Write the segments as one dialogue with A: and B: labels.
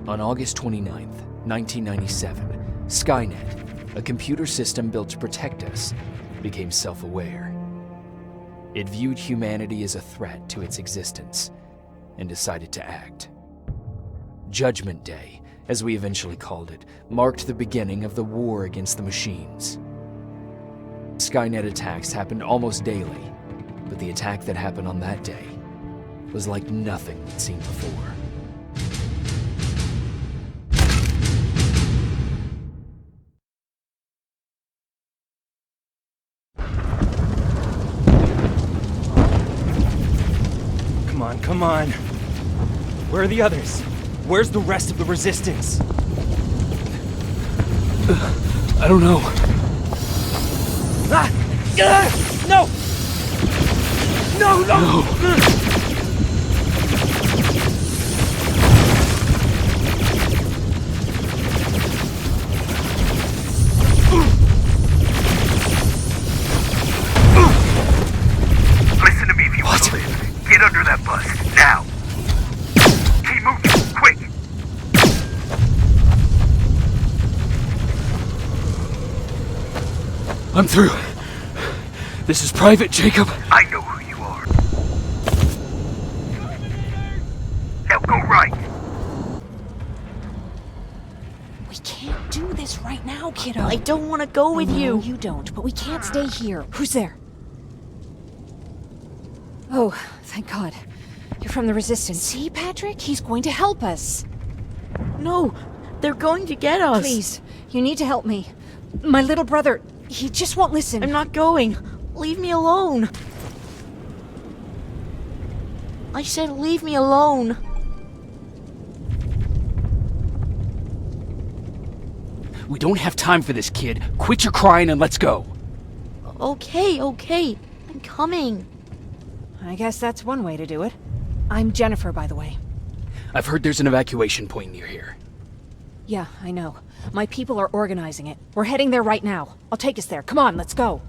A: On August 29th, 1997, Skynet, a computer system built to protect us, became self-aware. It viewed humanity as a threat to its existence and decided to act. Judgment Day, as we eventually called it, marked the beginning of the war against the machines. Skynet attacks happened almost daily, but the attack that happened on that day was like nothing we'd seen before.
B: Come on. Where are the others? Where's the rest of the resistance?
A: I don't know.
B: Ah! No! No!
C: Listen to me if you want to live. Get under that bus, now! Keep moving, quick!
A: I'm through. This is Private Jacob.
C: I know who you are. Now go right!
D: We can't do this right now, kiddo.
E: I don't want to go with you.
D: No, you don't, but we can't stay here. Who's there? Oh, thank God. You're from the Resistance. See, Patrick? He's going to help us.
E: No, they're going to get us.
D: Please, you need to help me. My little brother, he just won't listen.
E: I'm not going. Leave me alone. I said leave me alone.
A: We don't have time for this, kid. Quit your crying and let's go.
E: Okay. I'm coming.
D: I guess that's one way to do it. I'm Jennifer, by the way.
A: I've heard there's an evacuation point near here.
D: Yeah, I know. My people are organizing it. We're heading there right now. I'll take us there. Come on, let's go.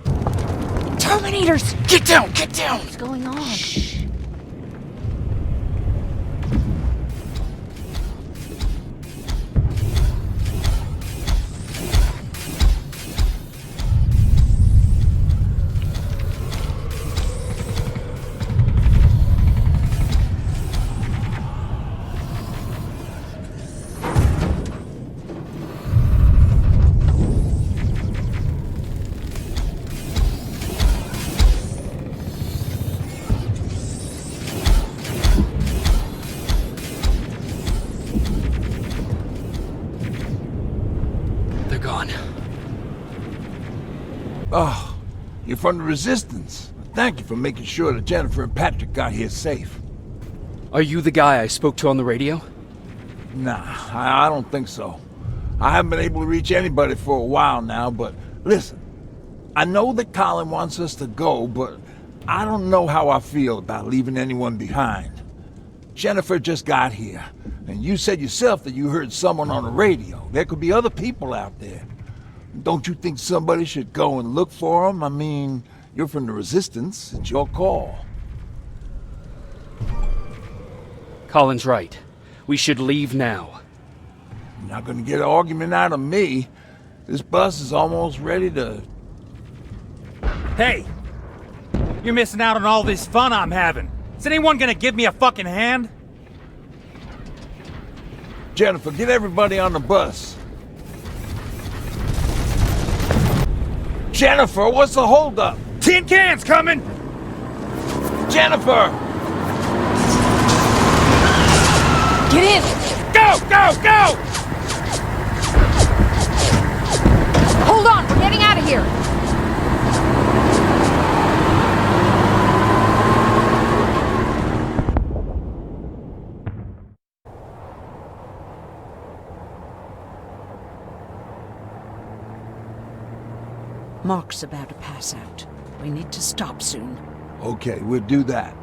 D: Terminators!
A: Get down! Get down!
E: What's going on?
D: Shh.
A: They're gone.
F: Oh, you're from the Resistance. Thank you for making sure that Jennifer and Patrick got here safe.
A: Are you the guy I spoke to on the radio?
F: Nah, I don't think so. I haven't been able to reach anybody for a while now, but listen, I know that Colin wants us to go, but I don't know how I feel about leaving anyone behind. Jennifer just got here, and you said yourself that you heard someone on the radio. There could be other people out there. Don't you think somebody should go and look for them? I mean, you're from the Resistance. It's your call.
A: Colin's right. We should leave now.
F: You're not gonna get an argument out of me. This bus is almost ready to...
B: Hey! You're missing out on all this fun I'm having. Is anyone gonna give me a fucking hand?
F: Jennifer, get everybody on the bus. Jennifer, what's the holdup?
B: Tin cans coming!
F: Jennifer!
D: Get in!
B: Go! Go!
D: Hold on, we're getting out of here!
E: Mark's about to pass out. We need to stop soon.
F: Okay, we'll do that.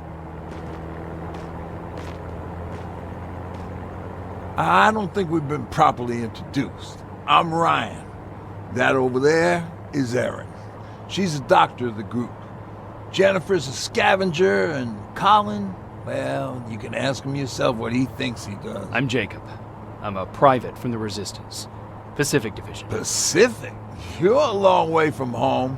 F: I don't think we've been properly introduced. I'm Ryan. That over there is Erin. She's the doctor of the group. Jennifer's a scavenger, and Colin, Well, you can ask him yourself what he thinks he does.
A: I'm Jacob. I'm a private from the Resistance. Pacific Division.
F: Pacific? You're a long way from home.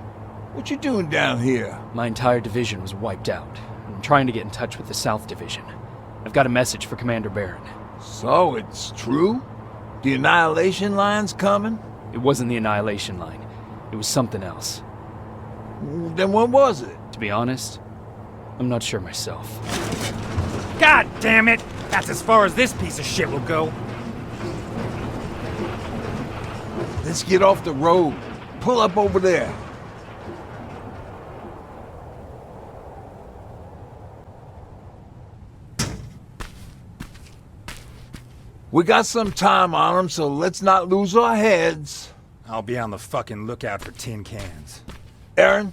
F: What you doing down here?
A: My entire division was wiped out. I'm trying to get in touch with the South Division. I've got a message for Commander Barron.
F: So, it's true? The Annihilation Line's coming?
A: It wasn't the Annihilation Line. It was something else.
F: Then what was it?
A: To be honest, I'm not sure myself.
B: God damn it! That's as far as this piece of shit will go.
F: Let's get off the road. Pull up over there. We got some time on them, so let's not lose our heads.
B: I'll be on the fucking lookout for tin cans.
F: Aaron,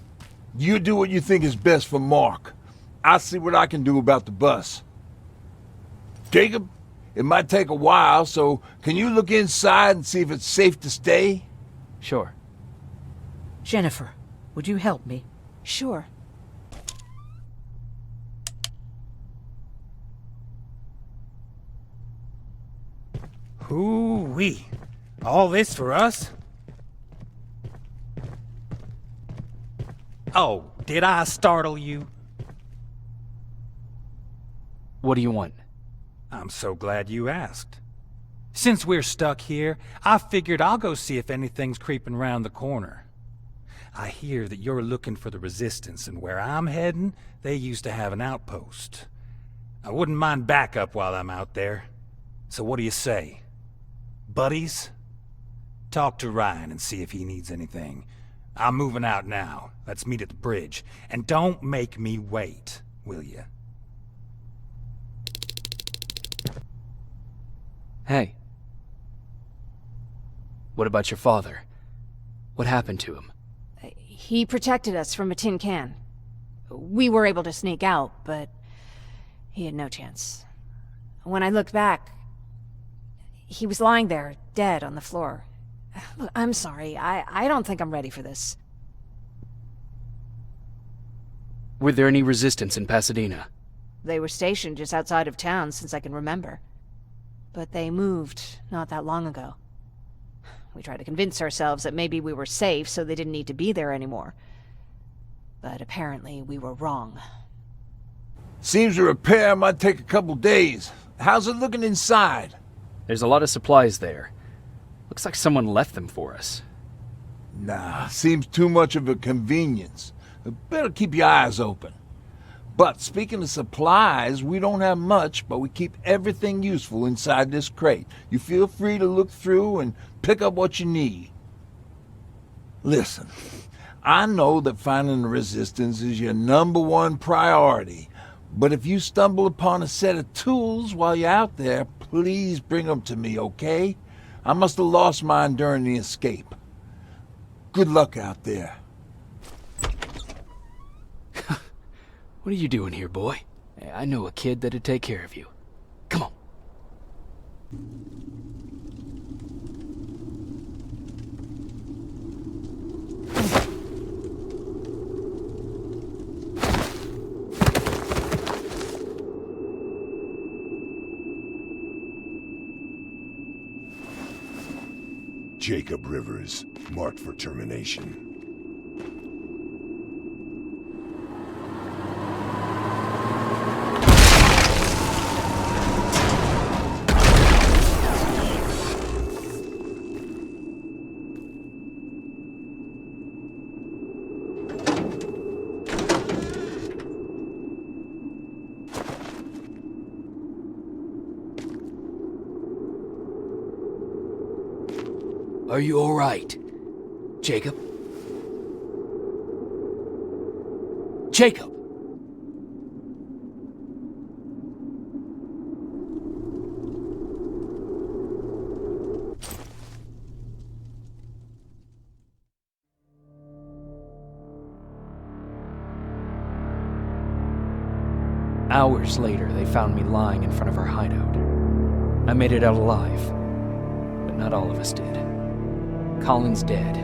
F: you do what you think is best for Mark. I'll see what I can do about the bus. Jacob, it might take a while, so can you look inside and see if it's safe to stay?
A: Sure.
E: Jennifer, would you help me?
D: Sure.
B: Hoo-wee. All this for us? Oh, did I startle you?
A: What do you want?
B: I'm so glad you asked. Since we're stuck here, I figured I'll go see if anything's creeping round the corner. I hear that you're looking for the Resistance, and where I'm heading, they used to have an outpost. I wouldn't mind backup while I'm out there. So what do you say? Buddies? Talk to Ryan and see if he needs anything. I'm moving out now. Let's meet at the bridge. And don't make me wait, will you?
A: Hey. What about your father? What happened to him?
D: He protected us from a tin can. We were able to sneak out, but he had no chance. When I looked back, he was lying there, dead on the floor. Look, I'm sorry. I don't think I'm ready for this.
A: Were there any resistance in Pasadena?
D: They were stationed just outside of town since I can remember. But they moved not that long ago. We tried to convince ourselves that maybe we were safe so they didn't need to be there anymore. But apparently we were wrong.
F: Seems a repair might take a couple days. How's it looking inside?
A: There's a lot of supplies there. Looks like someone left them for us.
F: Nah, seems too much of a convenience. Better keep your eyes open. But speaking of supplies, we don't have much, but we keep everything useful inside this crate. You feel free to look through and pick up what you need. Listen, I know that finding the Resistance is your #1 priority, but if you stumble upon a set of tools while you're out there, please bring them to me, okay? I must have lost mine during the escape. Good luck out there.
A: What are you doing here, boy? I know a kid that'd take care of you. Come on.
G: Jacob Rivers, marked for termination.
A: Are you all right, Jacob? Jacob! Hours later, they found me lying in front of our hideout. I made it out alive, but not all of us did. Colin's dead,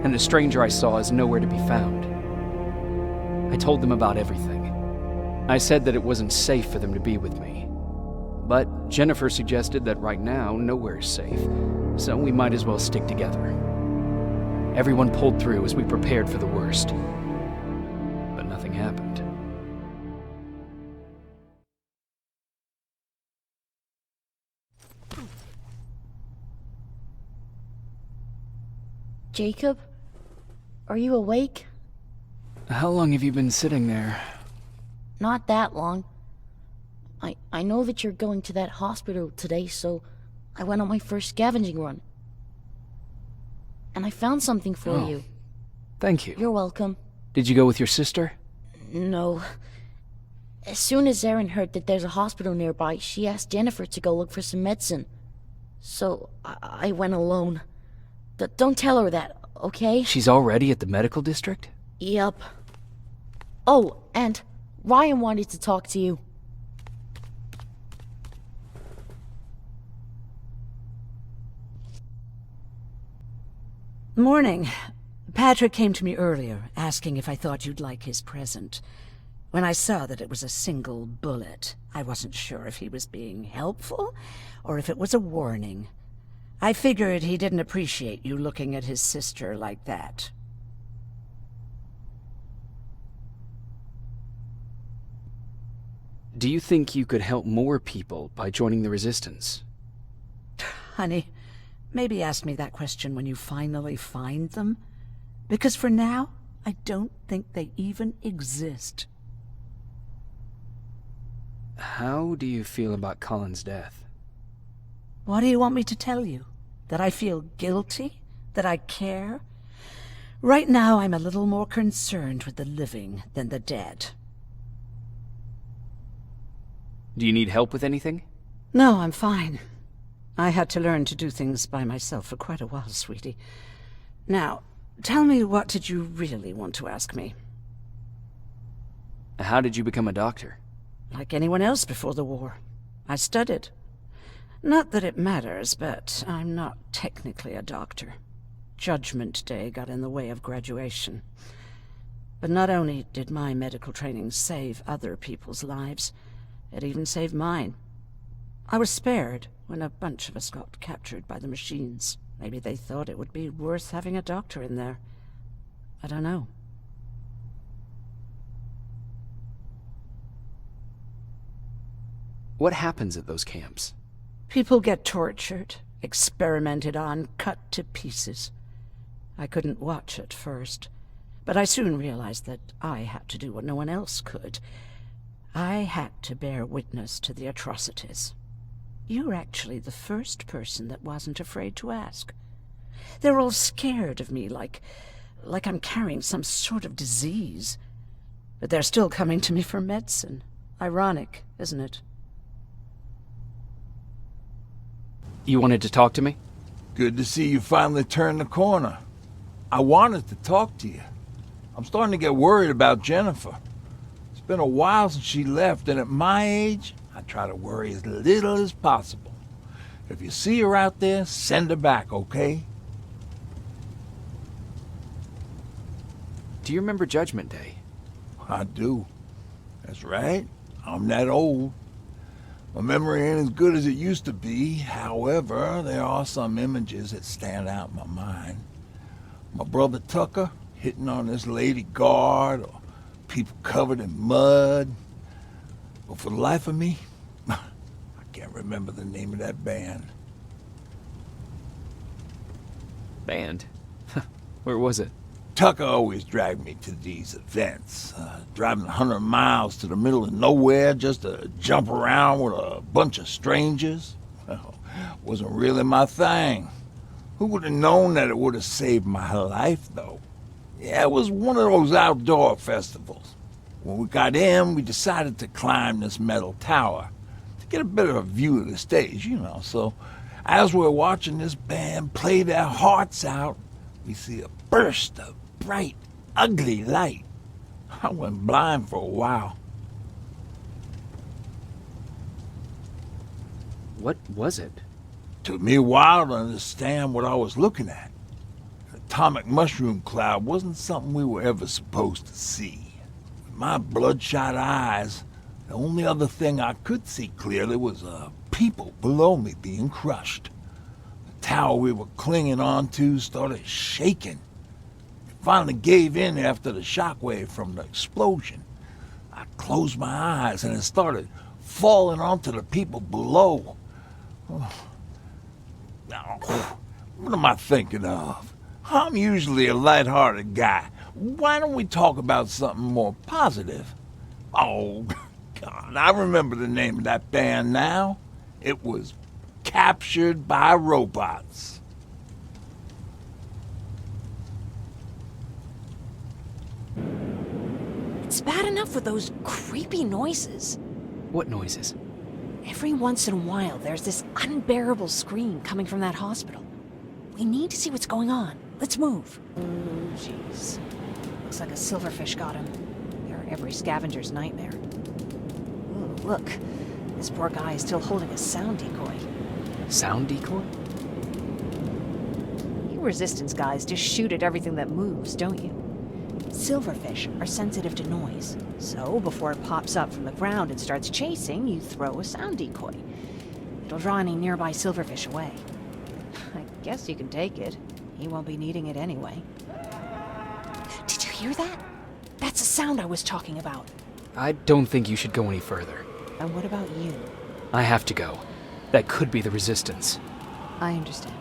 A: and the stranger I saw is nowhere to be found. I told them about everything. I said that it wasn't safe for them to be with me. But Jennifer suggested that right now, nowhere is safe, so we might as well stick together. Everyone pulled through as we prepared for the worst. But nothing happened.
H: Jacob? Are you awake?
A: How long have you been sitting there?
H: Not that long. I know that you're going to that hospital today, so I went on my first scavenging run. And I found something for you.
A: Thank you.
H: You're welcome.
A: Did you go with your sister?
H: No. As soon as Erin heard that there's a hospital nearby, she asked Jennifer to go look for some medicine. So I went alone. Don't tell her that, okay?
A: She's already at the medical district?
H: Yep. Oh, and Ryan wanted to talk to you.
E: Morning. Patrick came to me earlier, asking if I thought you'd like his present. When I saw that it was a single bullet, I wasn't sure if he was being helpful or if it was a warning. I figured he didn't appreciate you looking at his sister like that.
A: Do you think you could help more people by joining the Resistance?
E: Honey, maybe ask me that question when you finally find them. Because for now, I don't think they even exist.
A: How do you feel about Colin's death?
E: What do you want me to tell you? That I feel guilty? That I care? Right now, I'm a little more concerned with the living than the dead.
A: Do you need help with anything?
E: No, I'm fine. I had to learn to do things by myself for quite a while, sweetie. Now, tell me, what did you really want to ask me?
A: How did you become a doctor?
E: Like anyone else before the war. I studied. Not that it matters, but I'm not technically a doctor. Judgment Day got in the way of graduation. But not only did my medical training save other people's lives, it even saved mine. I was spared when a bunch of us got captured by the machines. Maybe they thought it would be worth having a doctor in there. I don't know.
A: What happens at those camps?
E: People get tortured, experimented on, cut to pieces. I couldn't watch at first, but I soon realized that I had to do what no one else could. I had to bear witness to the atrocities. You're actually the first person that wasn't afraid to ask. They're all scared of me, like I'm carrying some sort of disease. But they're still coming to me for medicine. Ironic, isn't it?
A: You wanted to talk to me?
F: Good to see you finally turned the corner. I wanted to talk to you. I'm starting to get worried about Jennifer. It's been a while since she left, and at my age, I try to worry as little as possible. If you see her out there, send her back, okay?
A: Do you remember Judgment Day?
F: I do. That's right. I'm that old. My memory ain't as good as it used to be. However, there are some images that stand out in my mind. My brother Tucker hitting on this lady guard, or people covered in mud. But for the life of me, I can't remember the name of that band.
A: Band? Where was it?
F: Tucker always dragged me to these events, driving 100 miles to the middle of nowhere just to jump around with a bunch of strangers. Well, wasn't really my thing. Who would have known that it would have saved my life, though? Yeah, it was one of those outdoor festivals. When we got in, we decided to climb this metal tower to get a better view of the stage, you know. So as we're watching this band play their hearts out, we see a burst of bright, ugly light. I went blind for a while.
A: What was it?
F: Took me a while to understand what I was looking at. An atomic mushroom cloud wasn't something we were ever supposed to see. With my bloodshot eyes, The only other thing I could see clearly was people below me being crushed. The tower we were clinging onto started shaking. It finally gave in after the shockwave from the explosion. I closed my eyes and it started falling onto the people below. Now, what am I thinking of? I'm usually a light-hearted guy. Why don't we talk about something more positive? Oh, God, I remember the name of that band now. It was Captured by Robots.
D: It's bad enough with those creepy noises.
A: What noises?
D: Every once in a while, there's this unbearable scream coming from that hospital. We need to see what's going on. Let's move. Oh, jeez. Looks like a silverfish got him. They're every scavenger's nightmare. Ooh, look. This poor guy is still holding a sound decoy.
A: Sound decoy?
D: You resistance guys just shoot at everything that moves, don't you? Silverfish are sensitive to noise, so before it pops up from the ground and starts chasing, you throw a sound decoy. It'll draw any nearby silverfish away. I guess you can take it. He won't be needing it anyway. Did you hear that? That's the sound I was talking about.
A: I don't think you should go any further.
D: And what about you?
A: I have to go. That could be the resistance.
D: I understand.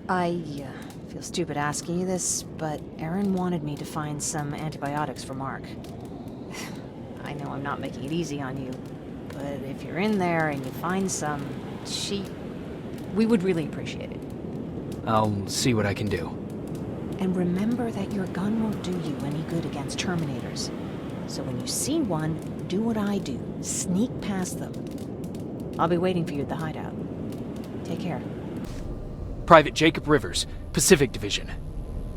D: I feel stupid asking you this, but Erin wanted me to find some antibiotics for Mark. I know I'm not making it easy on you, but if you're in there and you find some, we would really appreciate it.
A: I'll see what I can do.
D: And remember that your gun won't do you any good against Terminators. So when you see one, do what I do. Sneak past them. I'll be waiting for you at the hideout. Take care.
A: Private Jacob Rivers, Pacific Division.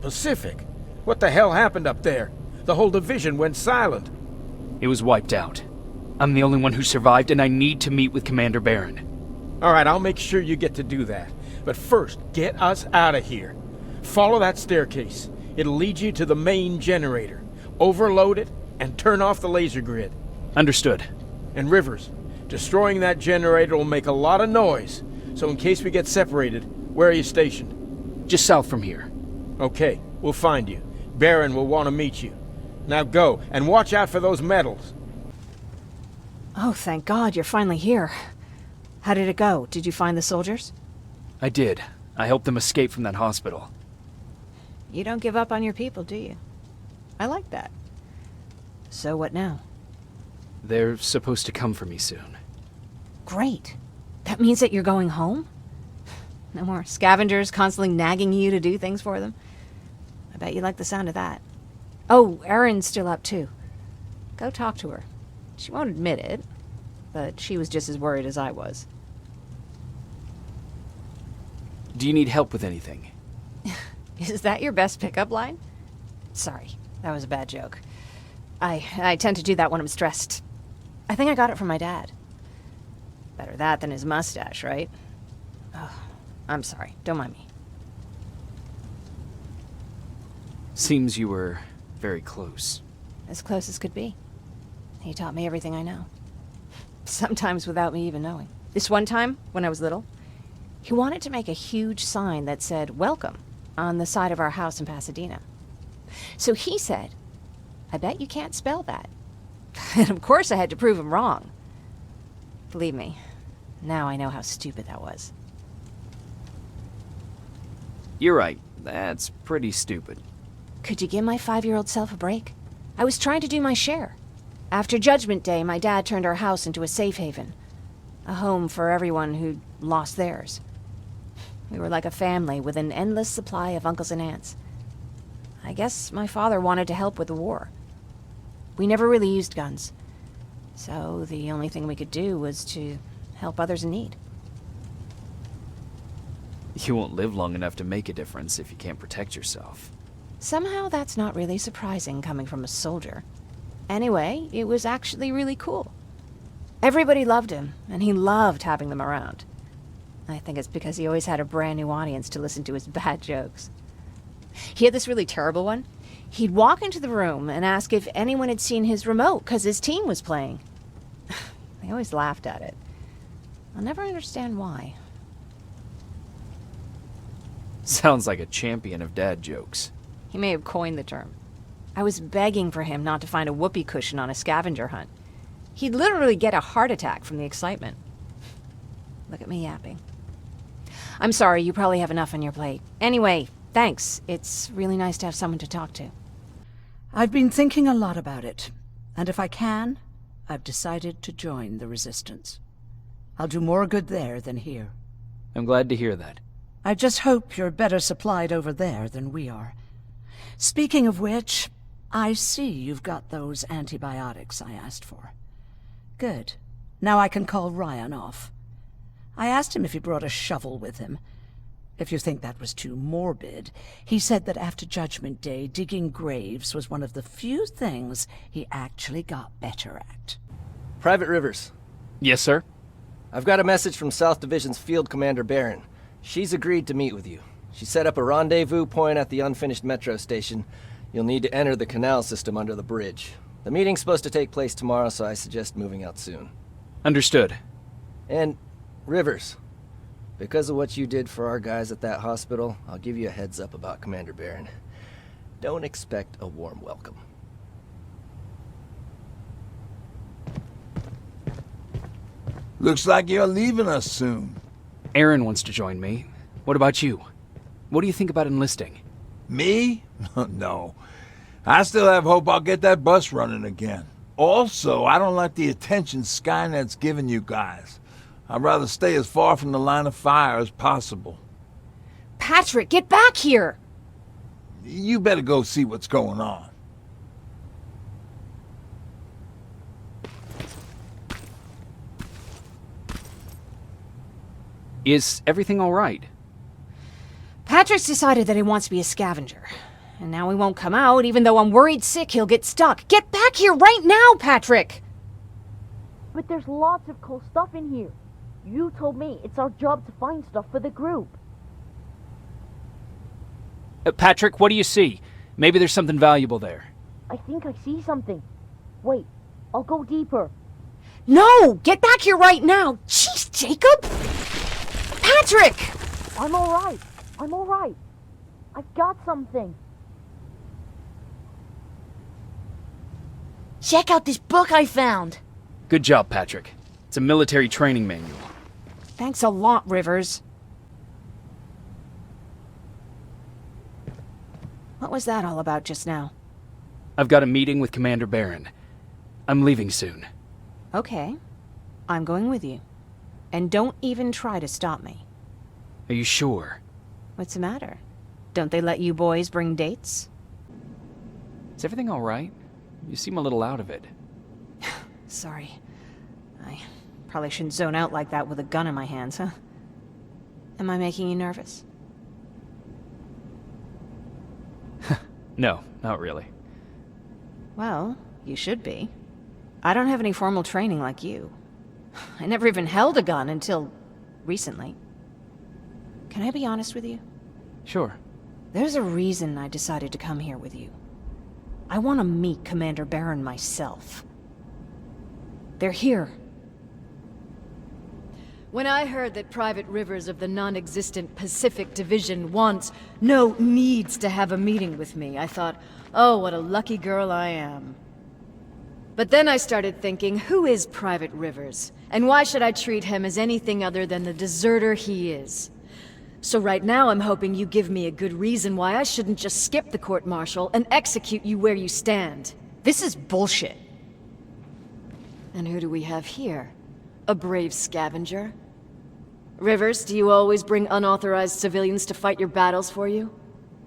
I: Pacific? What the hell happened up there? The whole division went silent.
A: It was wiped out. I'm the only one who survived, and I need to meet with Commander Barron.
I: All right, I'll make sure you get to do that. But first, get us out of here. Follow that staircase. It'll lead you to the main generator. Overload it and turn off the laser grid.
A: Understood.
I: And Rivers, destroying that generator will make a lot of noise. So in case we get separated, where are you stationed?
A: Just south from here.
I: Okay, we'll find you. Barron will want to meet you. Now go, and watch out for those medals.
D: Oh, thank God, you're finally here. How did it go? Did you find the soldiers?
A: I did. I helped them escape from that hospital.
D: You don't give up on your people, do you? I like that. So what now?
A: They're supposed to come for me soon.
D: Great. That means that you're going home? No more scavengers constantly nagging you to do things for them? I bet you like the sound of that. Oh, Erin's still up too. Go talk to her. She won't admit it, but she was just as worried as I was.
A: Do you need help with anything?
D: Is that your best pickup line? Sorry, that was a bad joke. I tend to do that when I'm stressed. I think I got it from my dad. Better that than his mustache, right? Oh, I'm sorry. Don't mind me.
A: Seems you were very close.
D: As close as could be. He taught me everything I know. Sometimes without me even knowing. This one time, when I was little, he wanted to make a huge sign that said, "Welcome," on the side of our house in Pasadena. So he said, "I bet you can't spell that." And of course I had to prove him wrong. Believe me, now I know how stupid that was.
A: You're right. That's pretty stupid.
D: Could you give my 5-year-old self a break? I was trying to do my share. After Judgment Day, my dad turned our house into a safe haven. A home for everyone who'd lost theirs. We were like a family with an endless supply of uncles and aunts. I guess my father wanted to help with the war. We never really used guns. So the only thing we could do was to help others in need.
A: You won't live long enough to make a difference if you can't protect yourself.
D: Somehow that's not really surprising coming from a soldier. Anyway, it was actually really cool. Everybody loved him, and he loved having them around. I think it's because he always had a brand new audience to listen to his bad jokes. He had this really terrible one. He'd walk into the room and ask if anyone had seen his remote because his team was playing. They always laughed at it. I'll never understand why.
A: Sounds like a champion of dad jokes.
D: He may have coined the term. I was begging for him not to find a whoopee cushion on a scavenger hunt. He'd literally get a heart attack from the excitement. Look at me yapping. I'm sorry, you probably have enough on your plate. Anyway, thanks. It's really nice to have someone to talk to.
E: I've been thinking a lot about it, and if I can, I've decided to join the Resistance. I'll do more good there than here.
A: I'm glad to hear that.
E: I just hope you're better supplied over there than we are. Speaking of which, I see you've got those antibiotics I asked for. Good. Now I can call Ryan off. I asked him if he brought a shovel with him. If you think that was too morbid, he said that after Judgment Day, digging graves was one of the few things he actually got better at.
J: Private Rivers.
A: Yes, sir?
J: I've got a message from South Division's Field Commander Barron. She's agreed to meet with you. She set up a rendezvous point at the unfinished metro station. You'll need to enter the canal system under the bridge. The meeting's supposed to take place tomorrow, so I suggest moving out soon.
A: Understood.
J: And, Rivers, because of what you did for our guys at that hospital, I'll give you a heads up about Commander Barron. Don't expect a warm welcome.
F: Looks like you're leaving us soon.
A: Aaron wants to join me. What about you? What do you think about enlisting?
F: Me? No. I still have hope I'll get that bus running again. Also, I don't like the attention Skynet's giving you guys. I'd rather stay as far from the line of fire as possible.
D: Patrick, get back here!
F: You better go see what's going on.
A: Is everything all right?
D: Patrick's decided that he wants to be a scavenger. And now he won't come out, even though I'm worried sick he'll get stuck. Get back here right now, Patrick!
H: But there's lots of cool stuff in here. You told me it's our job to find stuff for the group.
A: Patrick, what do you see? Maybe there's something valuable there.
H: I think I see something. Wait, I'll go deeper.
D: No! Get back here right now! Jeez, Jacob! Patrick!
H: I'm alright. I'm alright. I've got something. Check out this book I found.
A: Good job, Patrick. It's a military training manual.
D: Thanks a lot, Rivers. What was that all about just now?
A: I've got a meeting with Commander Barron. I'm leaving soon.
D: Okay. I'm going with you. And don't even try to stop me.
A: Are you sure?
D: What's the matter? Don't they let you boys bring dates?
A: Is everything all right? You seem a little out of it.
D: Sorry. I probably shouldn't zone out like that with a gun in my hands, huh? Am I making you nervous?
A: No, not really.
D: Well, you should be. I don't have any formal training like you. I never even held a gun until recently. Can I be honest with you?
A: Sure.
D: There's a reason I decided to come here with you. I want to meet Commander Barron myself. They're here. When I heard that Private Rivers of the non-existent Pacific Division needs to have a meeting with me, I thought, oh, what a lucky girl I am. But then I started thinking, who is Private Rivers? And why should I treat him as anything other than the deserter he is? So right now I'm hoping you give me a good reason why I shouldn't just skip the court-martial and execute you where you stand. This is bullshit. And who do we have here? A brave scavenger? Rivers, do you always bring unauthorized civilians to fight your battles for you?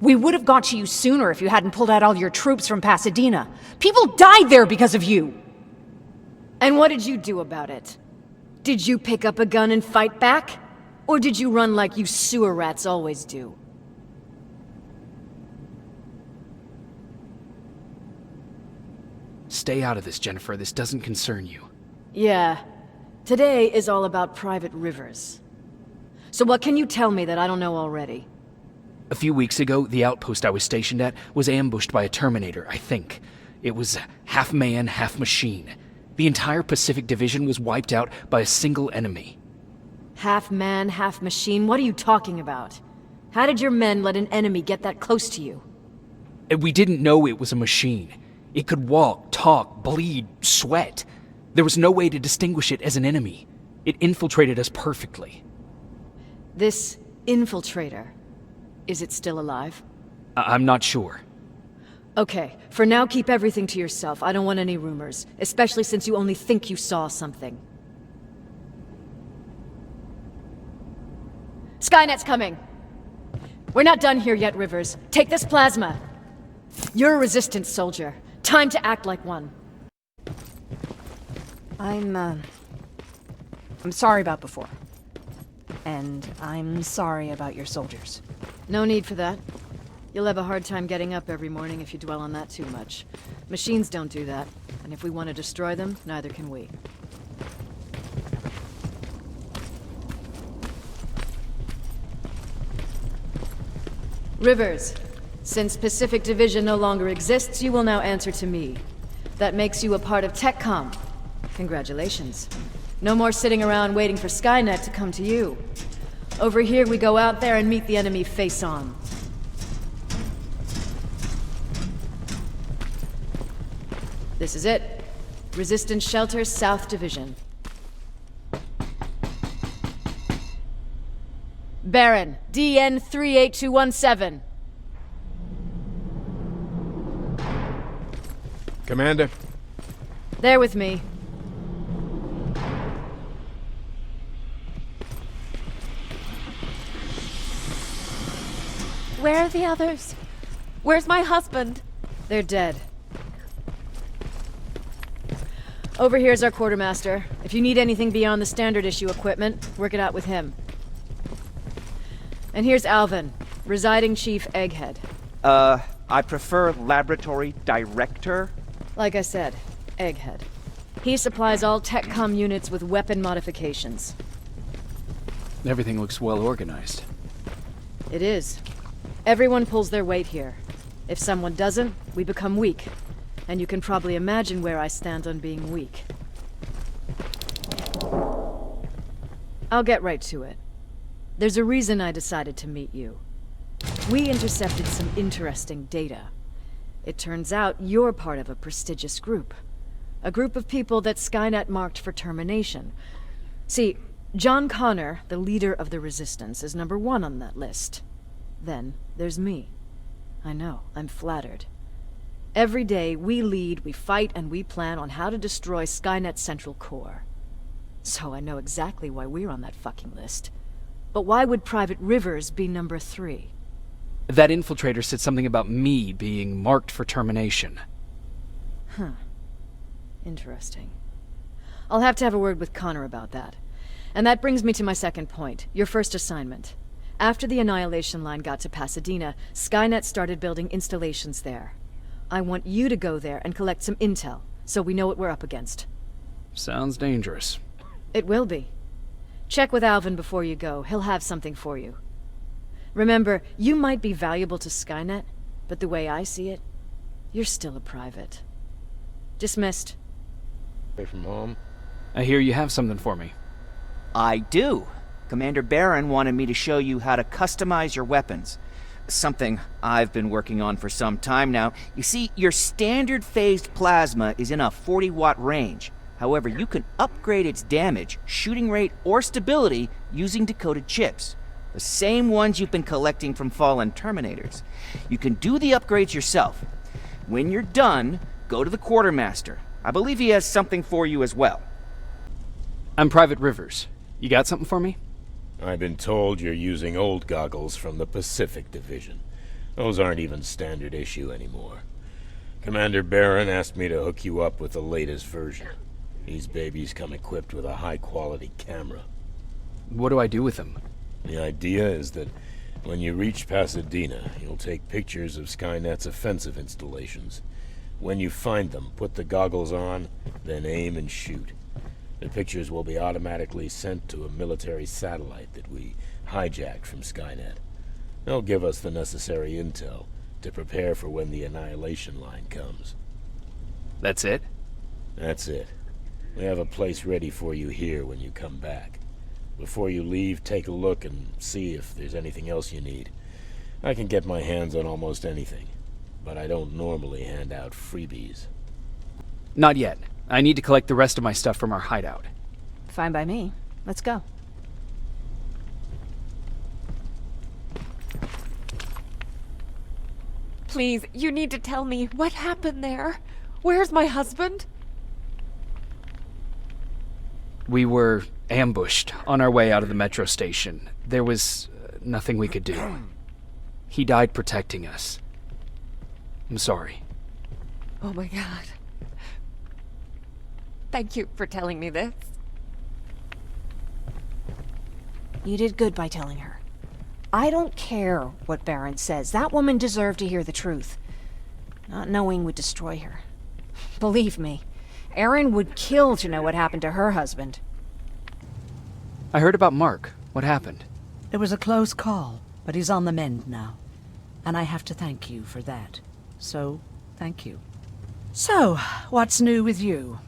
D: We would have got to you sooner if you hadn't pulled out all your troops from Pasadena. People died there because of you! And what did you do about it? Did you pick up a gun and fight back? Or did you run like you sewer rats always do?
A: Stay out of this, Jennifer. This doesn't concern you.
D: Yeah. Today is all about Private Rivers. So what can you tell me that I don't know already?
A: A few weeks ago, the outpost I was stationed at was ambushed by a Terminator, I think. It was half man, half machine. The entire Pacific Division was wiped out by a single enemy.
D: Half man, half machine? What are you talking about? How did your men let an enemy get that close to you?
A: We didn't know it was a machine. It could walk, talk, bleed, sweat. There was no way to distinguish it as an enemy. It infiltrated us perfectly.
D: This infiltrator, is it still alive?
A: I'm not sure.
D: Okay, for now keep everything to yourself. I don't want any rumors, especially since you only think you saw something. Skynet's coming! We're not done here yet, Rivers. Take this plasma. You're a resistance soldier. Time to act like one. I'm sorry about before. And I'm sorry about your soldiers. No need for that. You'll have a hard time getting up every morning if you dwell on that too much. Machines don't do that, and if we want to destroy them, neither can we. Rivers, since Pacific Division no longer exists, you will now answer to me. That makes you a part of TechCom. Congratulations. No more sitting around waiting for Skynet to come to you. Over here, we go out there and meet the enemy face on. This is it. Resistance Shelter, South Division. Baron, DN 38217.
I: Commander?
D: There with me.
K: Where are the others? Where's my husband?
D: They're dead. Over here's our quartermaster. If you need anything beyond the standard issue equipment, work it out with him. And here's Alvin, residing chief Egghead.
L: I prefer laboratory director.
D: Like I said, Egghead. He supplies all TechCom units with weapon modifications.
A: Everything looks well organized.
D: It is. Everyone pulls their weight here. If someone doesn't, we become weak. And you can probably imagine where I stand on being weak. I'll get right to it. There's a reason I decided to meet you. We intercepted some interesting data. It turns out you're part of a prestigious group. A group of people that Skynet marked for termination. See, John Connor, the leader of the Resistance, is #1 on that list. Then there's me. I know, I'm flattered. Every day, we lead, we fight, and we plan on how to destroy Skynet's central core. So I know exactly why we're on that fucking list. But why would Private Rivers be #3?
A: That infiltrator said something about me being marked for termination.
D: Huh. Interesting. I'll have to have a word with Connor about that. And that brings me to my second point, your first assignment. After the Annihilation Line got to Pasadena, Skynet started building installations there. I want you to go there and collect some intel, so we know what we're up against.
A: Sounds dangerous.
D: It will be. Check with Alvin before you go. He'll have something for you. Remember, you might be valuable to Skynet, but the way I see it, you're still a private. Dismissed.
I: Away from home?
A: I hear you have something for me.
L: I do. Commander Barron wanted me to show you how to customize your weapons. Something I've been working on for some time now. You see, your standard phased plasma is in a 40-watt range. However, you can upgrade its damage, shooting rate, or stability using decoded chips. The same ones you've been collecting from fallen Terminators. You can do the upgrades yourself. When you're done, go to the quartermaster. I believe he has something for you as well.
A: I'm Private Rivers. You got something for me?
M: I've been told you're using old goggles from the Pacific Division. Those aren't even standard issue anymore. Commander Barron asked me to hook you up with the latest version. These babies come equipped with a high-quality camera.
A: What do I do with them?
M: The idea is that when you reach Pasadena, you'll take pictures of Skynet's offensive installations. When you find them, put the goggles on, then aim and shoot. The pictures will be automatically sent to a military satellite that we hijacked from Skynet. They'll give us the necessary intel to prepare for when the Annihilation Line comes.
A: That's it?
M: That's it. We have a place ready for you here when you come back. Before you leave, take a look and see if there's anything else you need. I can get my hands on almost anything, but I don't normally hand out freebies.
A: Not yet. I need to collect the rest of my stuff from our hideout.
D: Fine by me. Let's go.
K: Please, you need to tell me what happened there. Where's my husband?
A: We were ambushed on our way out of the metro station. There was nothing we could do. He died protecting us. I'm sorry.
K: Oh my god. Thank you for telling me this.
D: You did good by telling her. I don't care what Baron says. That woman deserved to hear the truth. Not knowing would destroy her. Believe me, Erin would kill to know what happened to her husband.
A: I heard about Mark. What happened?
E: It was a close call, but he's on the mend now. And I have to thank you for that. So, thank you. So, what's new with you?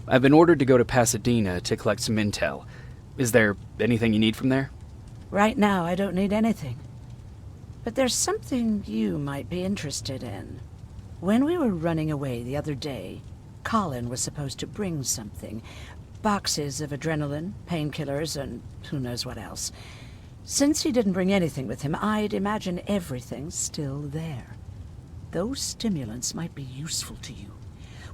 A: I've been ordered to go to Pasadena to collect some intel. Is there anything you need from there?
E: Right now, I don't need anything. But there's something you might be interested in. When we were running away the other day, Colin was supposed to bring something. Boxes of adrenaline, painkillers, and who knows what else. Since he didn't bring anything with him, I'd imagine everything's still there. Those stimulants might be useful to you.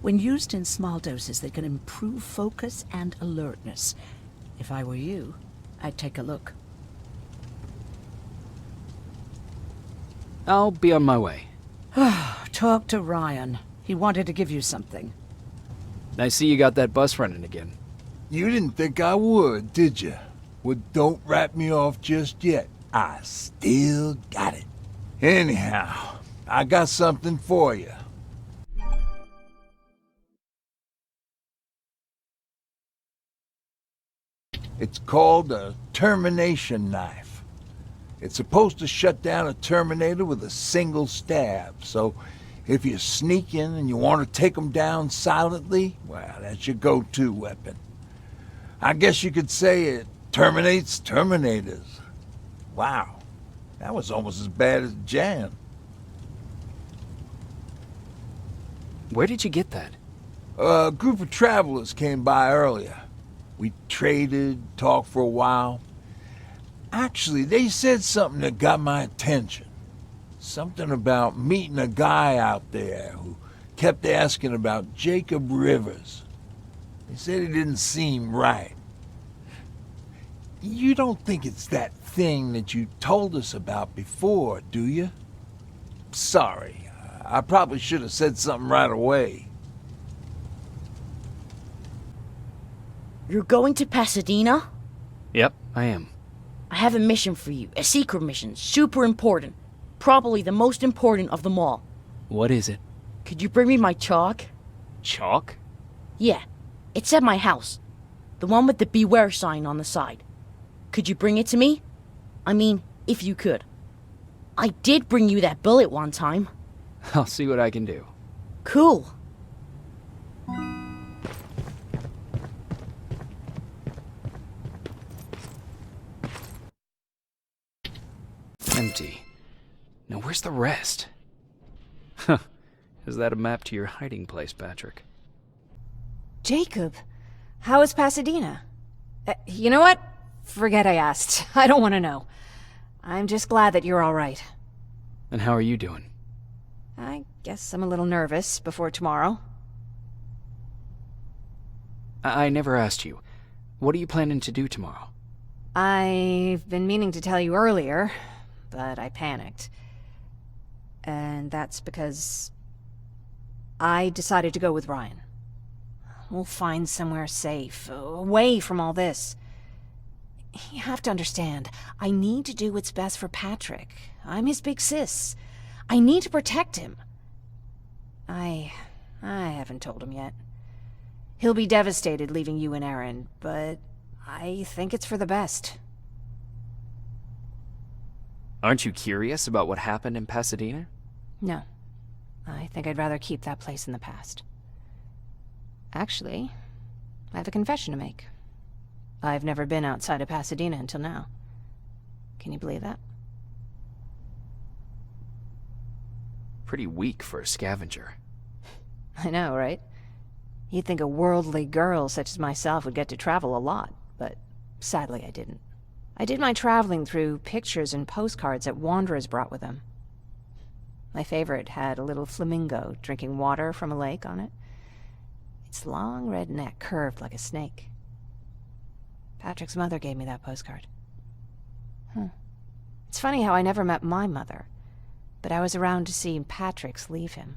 E: When used in small doses, they can improve focus and alertness. If I were you, I'd take a look.
A: I'll be on my way.
E: Talk to Ryan. He wanted to give you something.
A: I see you got that bus running again.
F: You didn't think I would, did you? Well, don't wrap me off just yet. I still got it. Anyhow, I got something for you. It's called a termination knife. It's supposed to shut down a Terminator with a single stab, so if you're sneaking and you want to take them down silently, well, that's your go-to weapon. I guess you could say it terminates Terminators. Wow, that was almost as bad as Jan.
A: Where did you get that?
F: A group of travelers came by earlier. We traded, talked for a while. Actually, they said something that got my attention. Something about meeting a guy out there who kept asking about Jacob Rivers. They said he didn't seem right. You don't think it's that thing that you told us about before, do you? Sorry, I probably should have said something right away.
H: You're going to Pasadena?
A: Yep, I am.
H: I have a mission for you. A secret mission. Super important. Probably the most important of them all.
A: What is it?
H: Could you bring me my chalk?
A: Chalk?
H: Yeah. It's at my house. The one with the beware sign on the side. Could you bring it to me? I mean, if you could. I did bring you that bullet one time.
A: I'll see what I can do.
H: Cool.
A: Empty. Now where's the rest? Huh. Is that a map to your hiding place, Patrick?
D: Jacob, how is Pasadena? You know what? Forget I asked. I don't want to know. I'm just glad that you're all right.
A: And how are you doing?
D: I guess I'm a little nervous before tomorrow.
A: I never asked you. What are you planning to do tomorrow?
D: I've been meaning to tell you earlier, but I panicked. And that's because I decided to go with Ryan. We'll find somewhere safe, away from all this. You have to understand, I need to do what's best for Patrick. I'm his big sis. I need to protect him. I haven't told him yet. He'll be devastated leaving you and Erin, but I think it's for the best.
A: Aren't you curious about what happened in Pasadena?
D: No. I think I'd rather keep that place in the past. Actually, I have a confession to make. I've never been outside of Pasadena until now. Can you believe that?
A: Pretty weak for a scavenger.
D: I know, right? You'd think a worldly girl such as myself would get to travel a lot, but sadly I didn't. I did my traveling through pictures and postcards that wanderers brought with them. My favorite had a little flamingo drinking water from a lake on it. Its long red neck curved like a snake. Patrick's mother gave me that postcard. It's funny how I never met my mother, but I was around to see Patrick's leave him.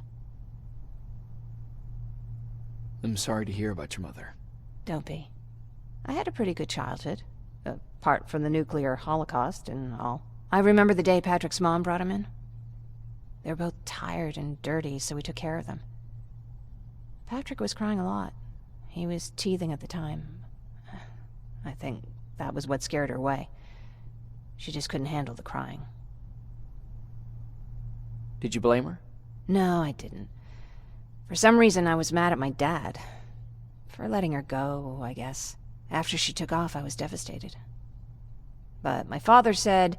A: I'm sorry to hear about your mother.
D: Don't be. I had a pretty good childhood, apart from the nuclear holocaust and all. I remember the day Patrick's mom brought him in. They were both tired and dirty, so we took care of them. Patrick was crying a lot. He was teething at the time. I think that was what scared her away. She just couldn't handle the crying.
A: Did you blame her?
D: No, I didn't. For some reason, I was mad at my dad. For letting her go, I guess. After she took off, I was devastated. But my father said,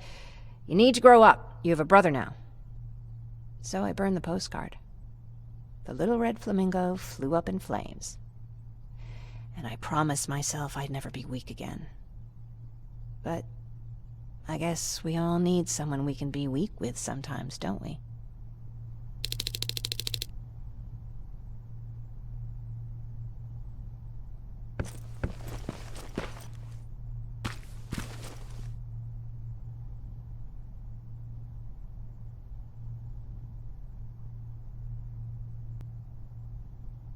D: "You need to grow up. You have a brother now." So I burned the postcard. The little red flamingo flew up in flames. And I promised myself I'd never be weak again. But I guess we all need someone we can be weak with sometimes, don't we?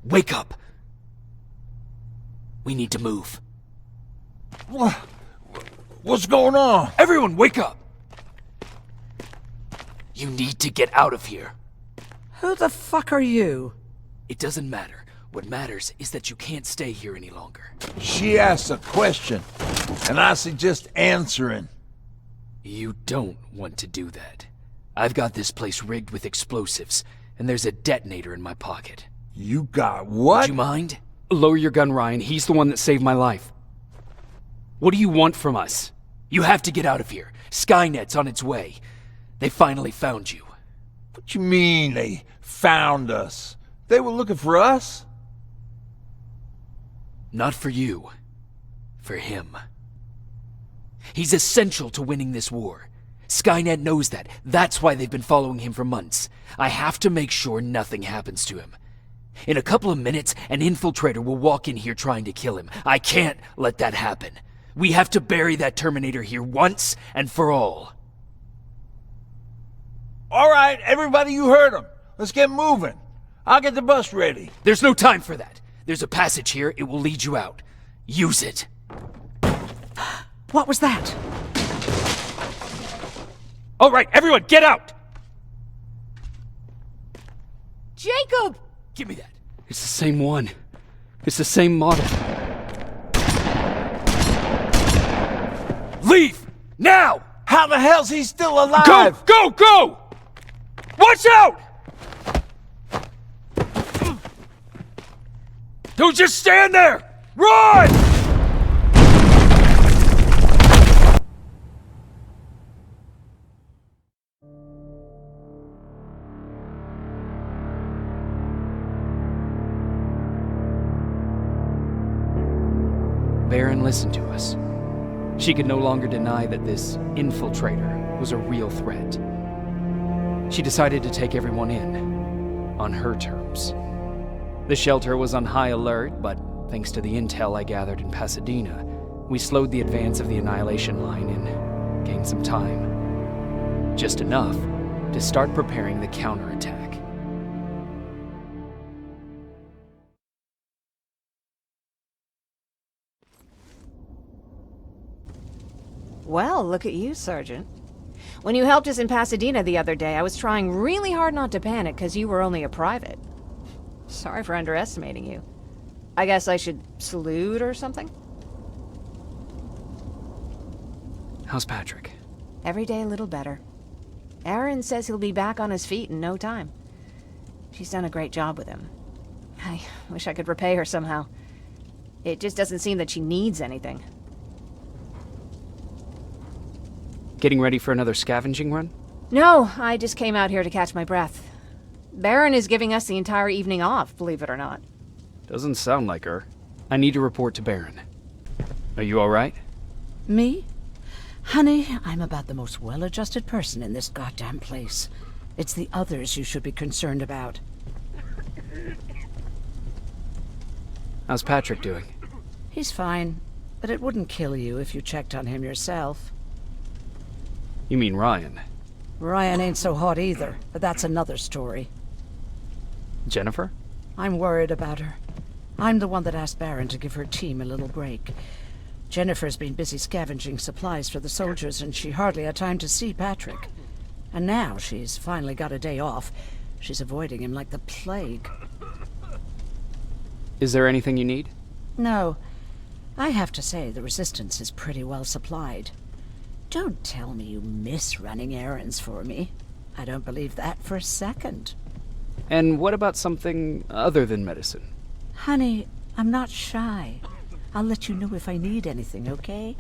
A: Wake up! We need to move.
F: What's going on?
A: Everyone, wake up! You need to get out of here.
E: Who the fuck are you?
A: It doesn't matter. What matters is that you can't stay here any longer.
F: She asked a question, and I suggest answering.
A: You don't want to do that. I've got this place rigged with explosives, and there's a detonator in my pocket.
F: You got what?
A: Would you mind? Lower your gun, Ryan. He's the one that saved my life. What do you want from us? You have to get out of here. Skynet's on its way. They finally found you.
F: What you mean they found us? They were looking for us?
A: Not for you. For him. He's essential to winning this war. Skynet knows that. That's why they've been following him for months. I have to make sure nothing happens to him. In a couple of minutes, an infiltrator will walk in here trying to kill him. I can't let that happen. We have to bury that Terminator here once and for all.
F: All right, everybody, you heard him. Let's get moving. I'll get the bus ready.
A: There's no time for that. There's a passage here. It will lead you out. Use it.
E: What was that?
A: All right, everyone, get out!
D: Jacob!
A: Give me that. It's the same one. It's the same model. Leave! Now!
F: How the hell's he still alive?
A: Go! Go! Go! Watch out! Don't just stand there! Run! Baron listened to us. She could no longer deny that this infiltrator was a real threat. She decided to take everyone in, on her terms. The shelter was on high alert, but thanks to the intel I gathered in Pasadena, we slowed the advance of the Annihilation Line and gained some time. Just enough to start preparing the counterattack.
D: Well, look at you, Sergeant. When you helped us in Pasadena the other day, I was trying really hard not to panic because you were only a private. Sorry for underestimating you. I guess I should salute or something?
A: How's Patrick?
D: Every day a little better. Aaron says he'll be back on his feet in no time. She's done a great job with him. I wish I could repay her somehow. It just doesn't seem that she needs anything.
N: Getting ready for another scavenging run?
D: No, I just came out here to catch my breath. Baron is giving us the entire evening off, believe it or not.
N: Doesn't sound like her. I need to report to Baron. Are you alright?
E: Me? Honey, I'm about the most well-adjusted person in this goddamn place. It's the others you should be concerned about.
N: How's Patrick doing?
E: He's fine, but it wouldn't kill you if you checked on him yourself.
N: You mean Ryan?
E: Ryan ain't so hot either, but that's another story.
N: Jennifer?
E: I'm worried about her. I'm the one that asked Baron to give her team a little break. Jennifer's been busy scavenging supplies for the soldiers, and she hardly had time to see Patrick. And now she's finally got a day off. She's avoiding him like the plague.
N: Is there anything you need?
E: No. I have to say the Resistance is pretty well supplied. Don't tell me you miss running errands for me. I don't believe that for a second.
N: And what about something other than medicine?
E: Honey, I'm not shy. I'll let you know if I need anything, okay?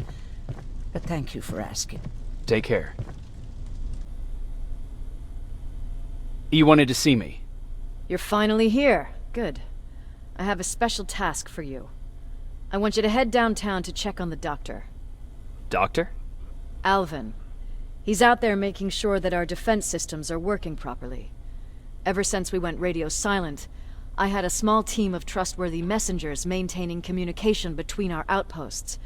E: But thank you for asking.
N: Take care. You wanted to see me?
O: You're finally here. Good. I have a special task for you. I want you to head downtown to check on the doctor.
N: Doctor?
O: Alvin. He's out there making sure that our defense systems are working properly. Ever since we went radio silent, I had a small team of trustworthy messengers maintaining communication between our outposts.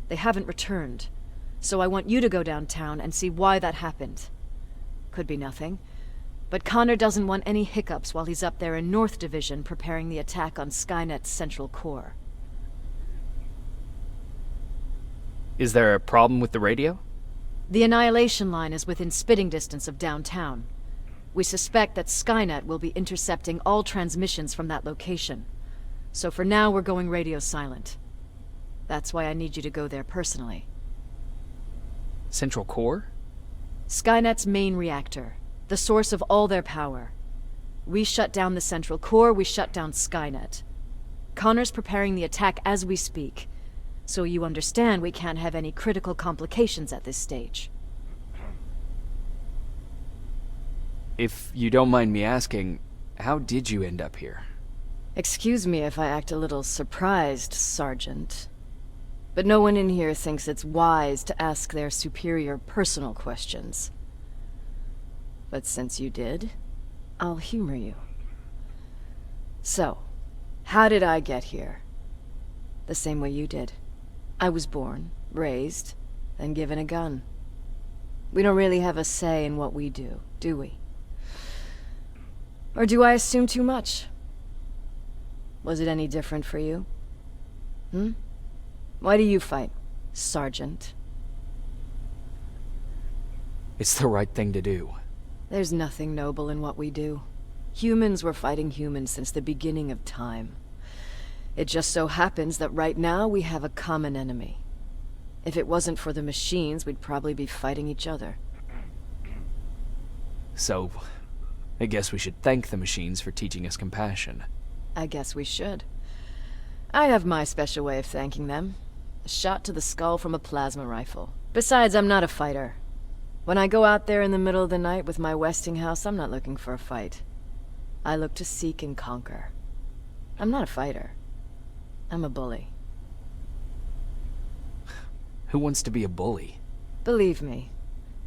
O: They haven't returned, so I want you to go downtown and see why that happened. Could be nothing, but Connor doesn't want any hiccups while he's up there in North Division preparing the attack on Skynet's central core.
N: Is there a problem with the radio?
O: The Annihilation Line is within spitting distance of downtown. We suspect that Skynet will be intercepting all transmissions from that location. So for now, we're going radio silent. That's why I need you to go there personally.
N: Central Core?
O: Skynet's main reactor, the source of all their power. We shut down the central core, we shut down Skynet. Connor's preparing the attack as we speak, so you understand we can't have any critical complications at this stage.
N: If you don't mind me asking, how did you end up here?
O: Excuse me if I act a little surprised, Sergeant. But no one in here thinks it's wise to ask their superior personal questions. But since you did, I'll humor you. So, how did I get here? The same way you did. I was born, raised, and given a gun. We don't really have a say in what we do we? Or do I assume too much? Was it any different for you? Why do you fight, Sergeant?
N: It's the right thing to do.
O: There's nothing noble in what we do. Humans were fighting humans since the beginning of time. It just so happens that right now we have a common enemy. If it wasn't for the machines, we'd probably be fighting each other.
A: So, I guess we should thank the machines for teaching us compassion.
O: I guess we should. I have my special way of thanking them. A shot to the skull from a plasma rifle. Besides, I'm not a fighter. When I go out there in the middle of the night with my Westinghouse, I'm not looking for a fight. I look to seek and conquer. I'm not a fighter. I'm a bully.
A: Who wants to be a bully?
O: Believe me,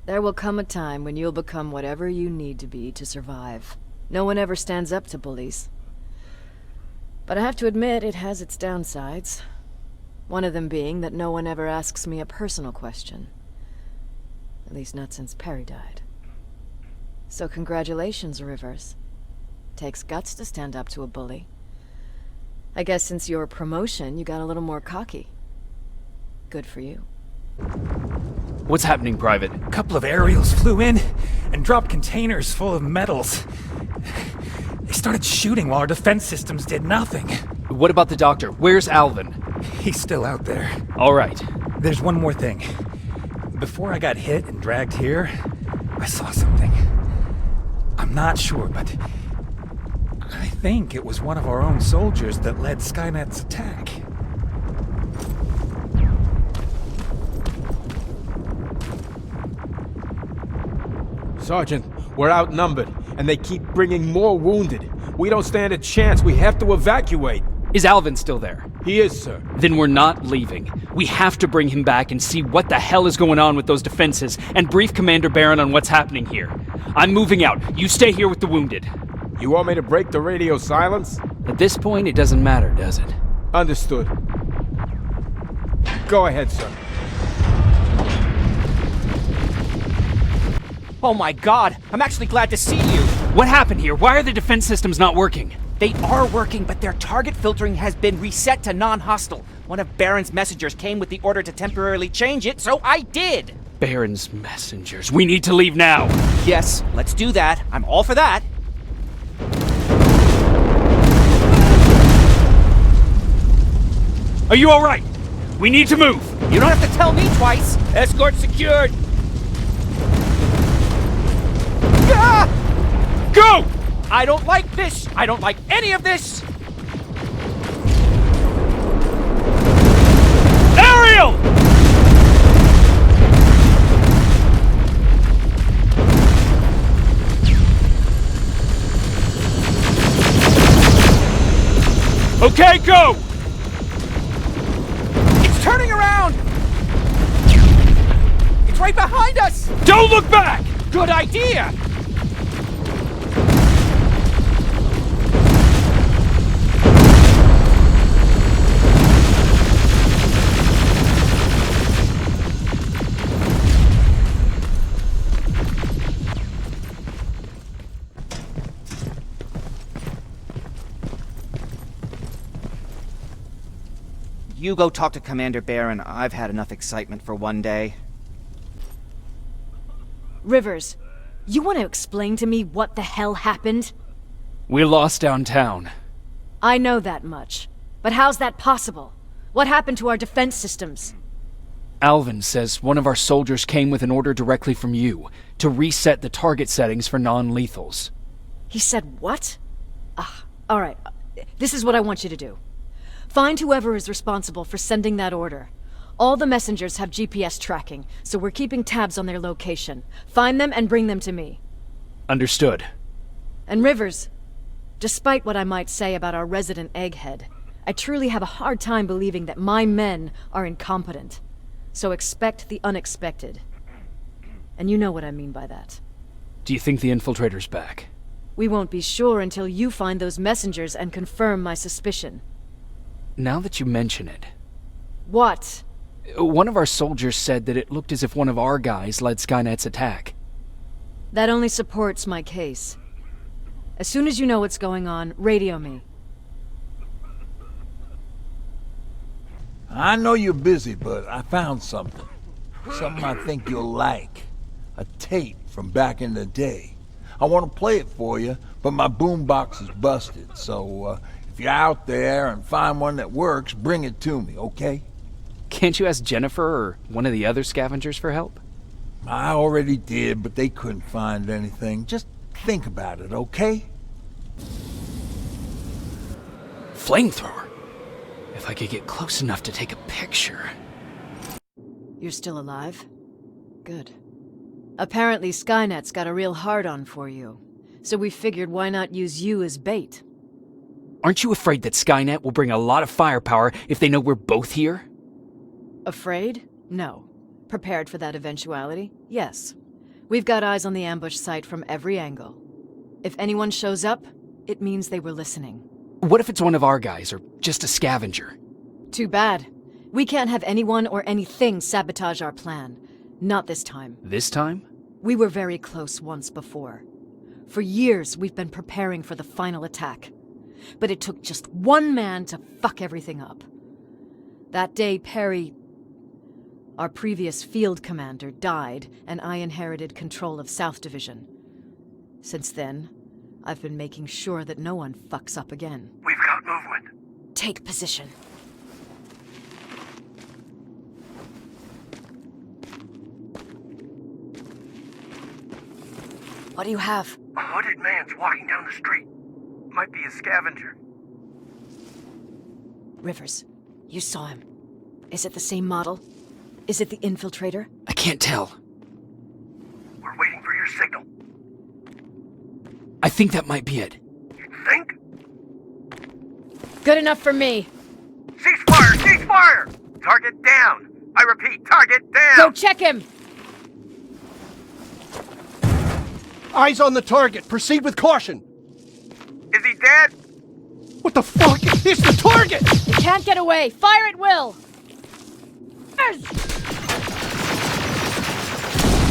O: there will come a time when you'll become whatever you need to be to survive. No one ever stands up to bullies. But I have to admit, it has its downsides. One of them being that no one ever asks me a personal question. At least not since Perry died. So congratulations, Rivers. Takes guts to stand up to a bully. I guess since your promotion, you got a little more cocky. Good for you.
N: What's happening, Private?
B: A couple of aerials flew in and dropped containers full of metals. They started shooting while our defense systems did nothing.
N: What about the doctor? Where's Alvin?
B: He's still out there.
N: All right.
B: There's one more thing. Before I got hit and dragged here, I saw something. I'm not sure, but I think it was one of our own soldiers that led Skynet's attack.
I: Sergeant, we're outnumbered, and they keep bringing more wounded. We don't stand a chance. We have to evacuate.
N: Is Alvin still there?
I: He is, sir.
N: Then we're not leaving. We have to bring him back and see what the hell is going on with those defenses and brief Commander Barron on what's happening here. I'm moving out. You stay here with the wounded.
I: You want me to break the radio silence?
N: At this point, it doesn't matter, does it?
I: Understood. Go ahead, sir.
L: Oh my god, I'm actually glad to see you.
N: What happened here? Why are the defense systems not working?
L: They are working, but their target filtering has been reset to non-hostile. One of Baron's messengers came with the order to temporarily change it, so I did.
N: Baron's messengers. We need to leave now.
L: Yes, let's do that. I'm all for that.
N: Are you all right? We need to move.
L: You don't have to tell me twice. Escort secured. Ah!
N: Go!
L: I don't like this. I don't like any of this.
N: Ariel! Okay, go!
L: It's turning around! It's right behind us!
N: Don't look back!
L: Good idea! You go talk to Commander Barron. I've had enough excitement for one day.
D: Rivers, you want to explain to me what the hell happened?
N: We lost downtown.
D: I know that much. But how's that possible? What happened to our defense systems?
N: Alvin says one of our soldiers came with an order directly from you to reset the target settings for non-lethals.
D: He said what? All right. This is what I want you to do. Find whoever is responsible for sending that order. All the messengers have GPS tracking, so we're keeping tabs on their location. Find them and bring them to me.
N: Understood.
D: And Rivers, despite what I might say about our resident egghead, I truly have a hard time believing that my men are incompetent. So expect the unexpected. And you know what I mean by that.
N: Do you think the infiltrator's back?
D: We won't be sure until you find those messengers and confirm my suspicion.
N: Now that you mention it...
D: What?
N: One of our soldiers said that it looked as if one of our guys led Skynet's attack.
D: That only supports my case. As soon as you know what's going on, radio me.
F: I know you're busy, but I found something. Something I think you'll like. A tape from back in the day. I want to play it for you, but my boombox is busted, so if you're out there and find one that works, bring it to me, okay?
N: Can't you ask Jennifer or one of the other scavengers for help?
F: I already did, but they couldn't find anything. Just think about it, okay?
N: Flamethrower? If I could get close enough to take a picture...
D: You're still alive? Good. Apparently Skynet's got a real hard-on for you. So we figured why not use you as bait?
N: Aren't you afraid that Skynet will bring a lot of firepower if they know we're both here?
D: Afraid? No. Prepared for that eventuality? Yes. We've got eyes on the ambush site from every angle. If anyone shows up, it means they were listening.
N: What if it's one of our guys, or just a scavenger?
D: Too bad. We can't have anyone or anything sabotage our plan. Not this time.
N: This time?
D: We were very close once before. For years, we've been preparing for the final attack. But it took just one man to fuck everything up. That day, Perry, our previous field commander, died, and I inherited control of South Division. Since then, I've been making sure that no one fucks up again.
C: We've got movement.
D: Take position.
O: What do you have?
C: A hooded man's walking down the street. Might be a scavenger.
O: Rivers, you saw him. Is it the same model? Is it the infiltrator?
A: I can't tell.
C: We're waiting for your signal.
A: I think that might be it.
C: You think?
O: Good enough for me.
C: Cease fire! Cease fire! Target down! I repeat, target down!
O: Go check him!
P: Eyes on the target. Proceed with caution.
C: Is he dead?
P: What the fuck? It's the target!
O: You can't get away. Fire at will!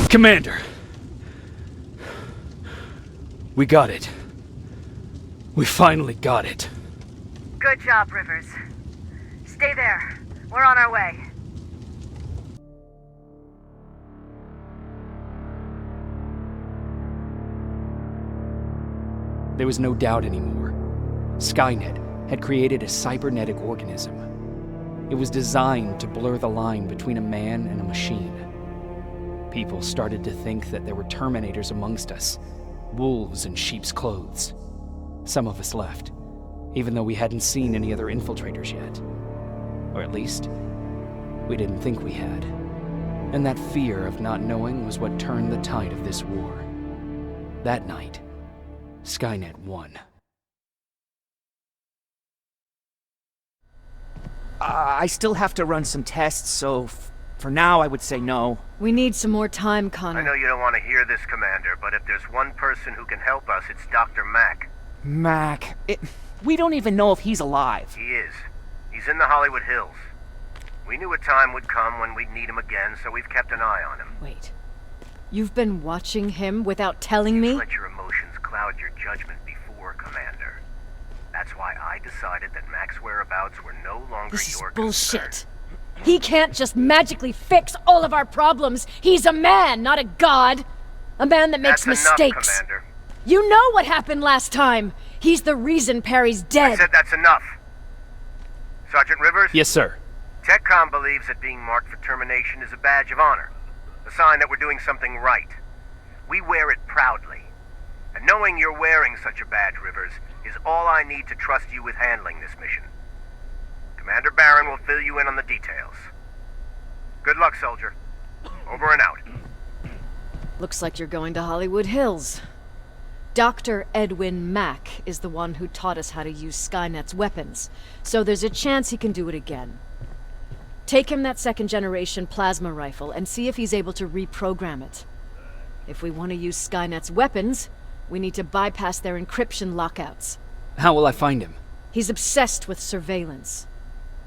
N: Commander! We got it. We finally got it.
Q: Good job, Rivers. Stay there. We're on our way.
A: There was no doubt anymore. Skynet had created a cybernetic organism. It was designed to blur the line between a man and a machine. People started to think that there were Terminators amongst us, wolves in sheep's clothes. Some of us left, even though we hadn't seen any other infiltrators yet. Or at least, we didn't think we had. And that fear of not knowing was what turned the tide of this war. That night, Skynet won.
L: I still have to run some tests, so for now I would say no.
O: We need some more time, Connor.
C: I know you don't want to hear this, Commander, but if there's one person who can help us, it's Dr. Mack.
L: Mac, we don't even know if he's alive.
C: He is. He's in the Hollywood Hills. We knew a time would come when we'd need him again, so we've kept an eye on him.
O: Wait. You've been watching him without telling me?
C: Let your emotions cloud your judgment before, Commander. That's why I decided that Mac's whereabouts were no longer
O: This is
C: your
O: bullshit.
C: concern.
O: He can't just magically fix all of our problems. He's a man, not a god. A man that makes
C: That's
O: mistakes.
C: enough, Commander.
O: You know what happened last time. He's the reason Perry's dead.
C: I said that's enough. Sergeant Rivers?
N: Yes, sir.
C: TechCom believes that being marked for termination is a badge of honor. A sign that we're doing something right. We wear it proudly. And knowing you're wearing such a badge, Rivers, is all I need to trust you with handling this mission. Commander Barron will fill you in on the details. Good luck, soldier. Over and out.
O: Looks like you're going to Hollywood Hills. Dr. Edwin Mack is the one who taught us how to use Skynet's weapons, so there's a chance he can do it again. Take him that second-generation plasma rifle and see if he's able to reprogram it. If we want to use Skynet's weapons, we need to bypass their encryption lockouts.
A: How will I find him?
O: He's obsessed with surveillance.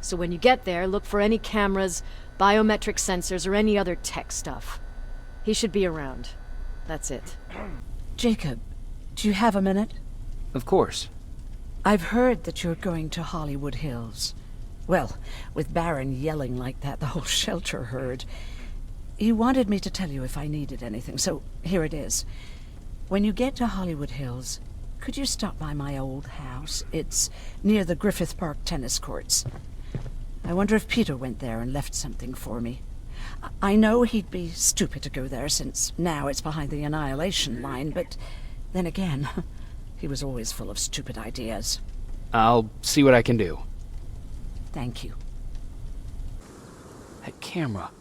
O: So when you get there, look for any cameras, biometric sensors, or any other tech stuff. He should be around. That's it.
E: Jacob, do you have a minute?
A: Of course.
E: I've heard that you're going to Hollywood Hills. Well, with Barron yelling like that, the whole shelter heard. He wanted me to tell you if I needed anything, so here it is. When you get to Hollywood Hills, could you stop by my old house? It's near the Griffith Park tennis courts. I wonder if Peter went there and left something for me. I know he'd be stupid to go there, since now it's behind the Annihilation line, but then again, he was always full of stupid ideas.
A: I'll see what I can do.
E: Thank you.
A: That camera.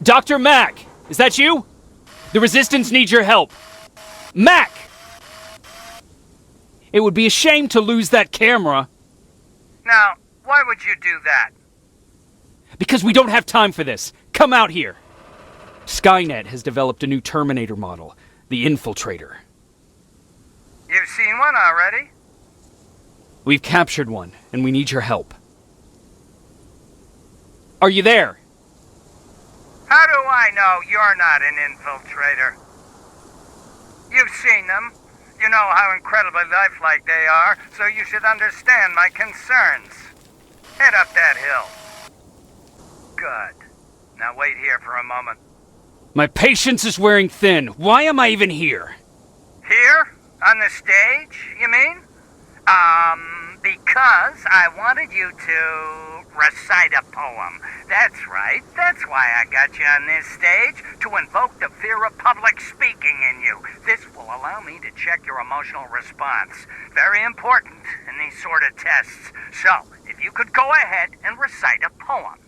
N: Dr. Mack! Is that you? The Resistance needs your help. Mack! It would be a shame to lose that camera.
C: Now, why would you do that?
N: Because we don't have time for this. Come out here. Skynet has developed a new Terminator model, the Infiltrator.
C: You've seen one already?
N: We've captured one, and we need your help. Are you there?
C: How do I know you're not an infiltrator? You've seen them. You know how incredibly lifelike they are, so you should understand my concerns. Head up that hill. Good. Now wait here for a moment.
N: My patience is wearing thin. Why am I even here?
C: Here? On the stage, you mean? Because I wanted you to
R: Recite a poem. That's right. That's why I got you on this stage, to invoke the fear of public speaking in you. This will allow me to check your emotional response. Very important in these sort of tests. So, if you could go ahead and recite a poem.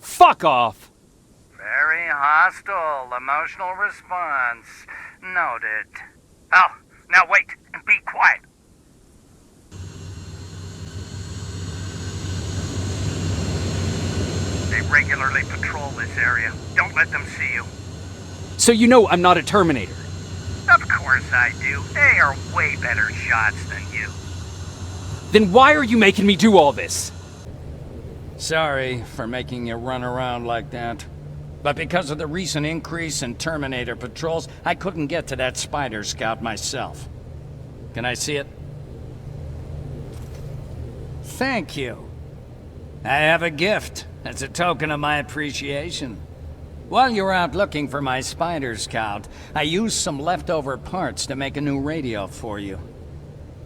N: Fuck off!
R: Very hostile emotional response. Noted. Oh, now wait and be quiet. They regularly patrol this area. Don't let them see you.
N: So you know I'm not a Terminator.
R: Of course I do. They are way better shots than you.
N: Then why are you making me do all this?
I: Sorry for making you run around like that. But because of the recent increase in Terminator patrols, I couldn't get to that Spider Scout myself. Can I see it? Thank you. I have a gift as a token of my appreciation. While you were out looking for my Spider Scout, I used some leftover parts to make a new radio for you.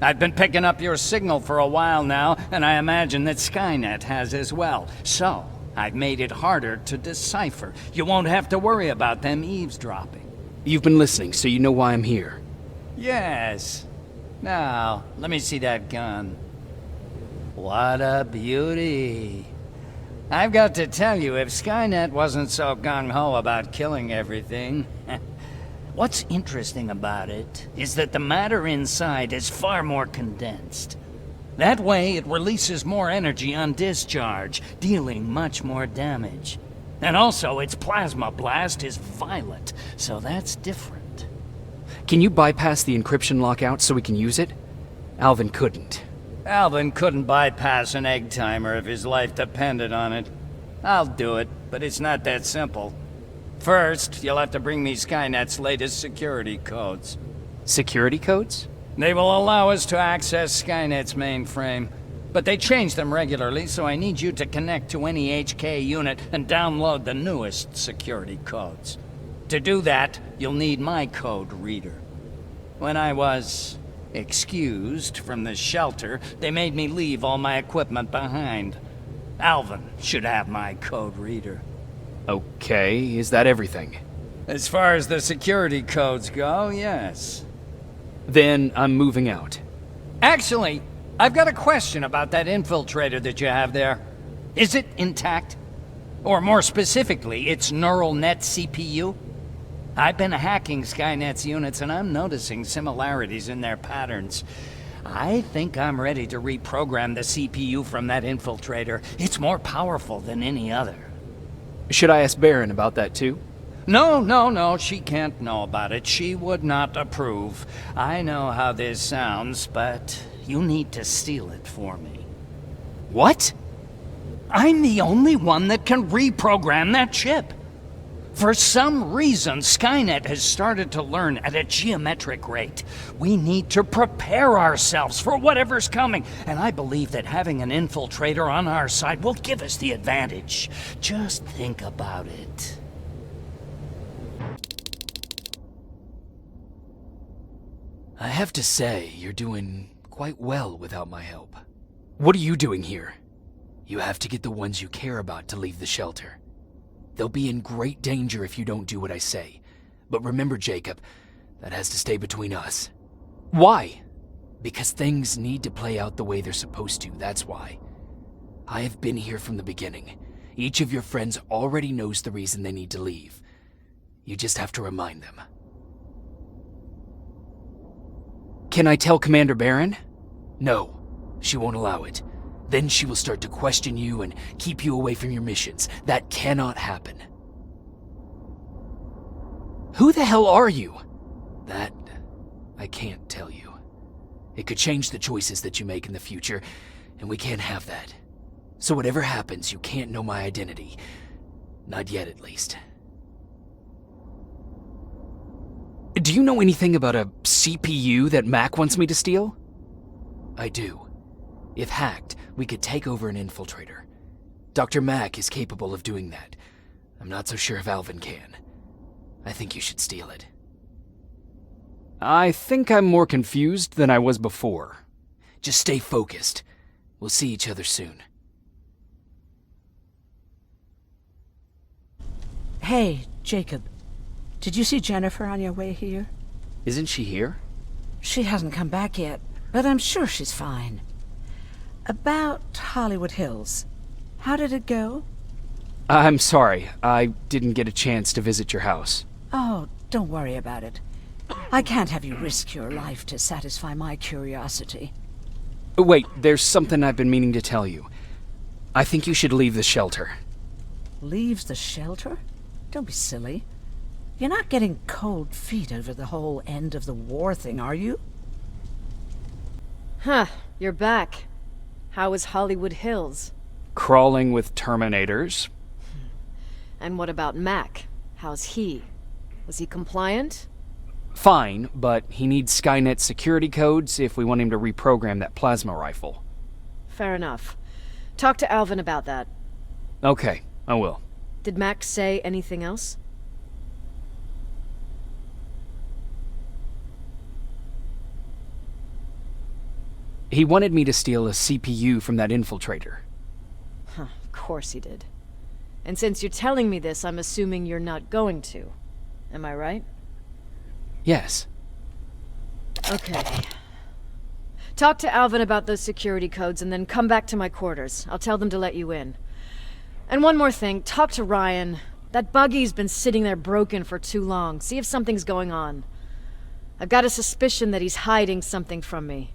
I: I've been picking up your signal for a while now, and I imagine that Skynet has as well. So, I've made it harder to decipher. You won't have to worry about them eavesdropping.
N: You've been listening, so you know why I'm here.
I: Yes. Now, let me see that gun. What a beauty. I've got to tell you, if Skynet wasn't so gung-ho about killing everything... What's interesting about it is that the matter inside is far more condensed. That way, it releases more energy on discharge, dealing much more damage. And also, its plasma blast is violent, so that's different.
N: Can you bypass the encryption lockout so we can use it? Alvin couldn't.
I: Alvin couldn't bypass an egg timer if his life depended on it. I'll do it, but it's not that simple. First, you'll have to bring me Skynet's latest security codes.
N: Security codes?
I: They will allow us to access Skynet's mainframe. But they change them regularly, so I need you to connect to any HK unit and download the newest security codes. To do that, you'll need my code reader. When I was excused from the shelter, they made me leave all my equipment behind. Alvin should have my code reader.
N: Okay, is that everything?
I: As far as the security codes go, yes.
N: Then I'm moving out.
I: Actually, I've got a question about that infiltrator that you have there. Is it intact? Or more specifically, its neural net CPU? I've been hacking Skynet's units and I'm noticing similarities in their patterns. I think I'm ready to reprogram the CPU from that infiltrator. It's more powerful than any other.
N: Should I ask Baron about that too?
I: No, she can't know about it. She would not approve. I know how this sounds, but you need to steal it for me.
N: What?
I: I'm the only one that can reprogram that chip. For some reason, Skynet has started to learn at a geometric rate. We need to prepare ourselves for whatever's coming, and I believe that having an infiltrator on our side will give us the advantage. Just think about it.
A: I have to say, you're doing quite well without my help.
N: What are you doing here?
A: You have to get the ones you care about to leave the shelter. They'll be in great danger if you don't do what I say. But remember, Jacob, that has to stay between us.
N: Why?
A: Because things need to play out the way they're supposed to, that's why. I have been here from the beginning. Each of your friends already knows the reason they need to leave. You just have to remind them.
N: Can I tell Commander Baron?
A: No, she won't allow it. Then she will start to question you and keep you away from your missions. That cannot happen.
N: Who the hell are you?
A: That, I can't tell you. It could change the choices that you make in the future, and we can't have that. So whatever happens, you can't know my identity. Not yet, at least.
N: Do you know anything about a CPU that Mac wants me to steal?
A: I do. If hacked, we could take over an infiltrator. Dr. Mack is capable of doing that. I'm not so sure if Alvin can. I think you should steal it.
N: I think I'm more confused than I was before.
A: Just stay focused. We'll see each other soon.
E: Hey, Jacob. Did you see Jennifer on your way here?
N: Isn't she here?
E: She hasn't come back yet, but I'm sure she's fine. About Hollywood Hills. How did it go?
N: I'm sorry. I didn't get a chance to visit your house.
E: Oh, don't worry about it. I can't have you risk your life to satisfy my curiosity.
N: Wait, there's something I've been meaning to tell you. I think you should leave the shelter.
E: Leaves the shelter? Don't be silly. You're not getting cold feet over the whole end of the war thing, are you?
O: Huh, you're back. How is Hollywood Hills?
N: Crawling with Terminators.
O: And what about Mac? How's he? Was he compliant?
N: Fine, but he needs Skynet security codes if we want him to reprogram that plasma rifle.
O: Fair enough. Talk to Alvin about that.
N: Okay, I will.
O: Did Mac say anything else?
N: He wanted me to steal a CPU from that infiltrator.
O: Huh, of course he did. And since you're telling me this, I'm assuming you're not going to. Am I right?
N: Yes.
O: Okay. Talk to Alvin about those security codes and then come back to my quarters. I'll tell them to let you in. And one more thing, talk to Ryan. That buggy's been sitting there broken for too long. See if something's going on. I've got a suspicion that he's hiding something from me.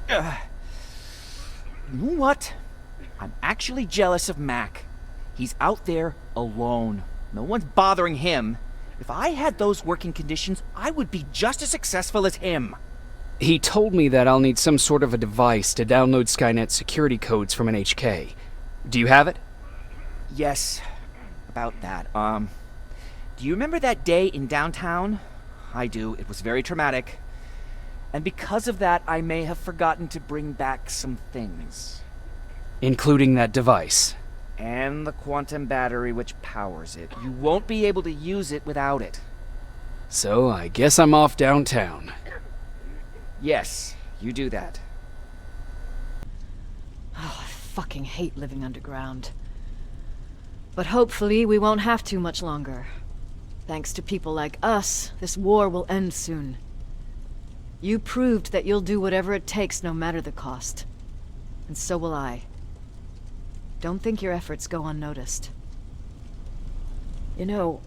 L: You know what? I'm actually jealous of Mac. He's out there alone. No one's bothering him. If I had those working conditions, I would be just as successful as him.
N: He told me that I'll need some sort of a device to download Skynet security codes from an HK. Do you have it?
L: Yes, about that. Do you remember that day in downtown? I do. It was very traumatic. And because of that, I may have forgotten to bring back some things.
N: Including that device.
L: And the quantum battery which powers it. You won't be able to use it without it.
N: So I guess I'm off downtown.
L: Yes, you do that.
O: Oh, I fucking hate living underground. But hopefully we won't have to much longer. Thanks to people like us, this war will end soon. You proved that you'll do whatever it takes no matter the cost. And so will I. Don't think your efforts go unnoticed. You know,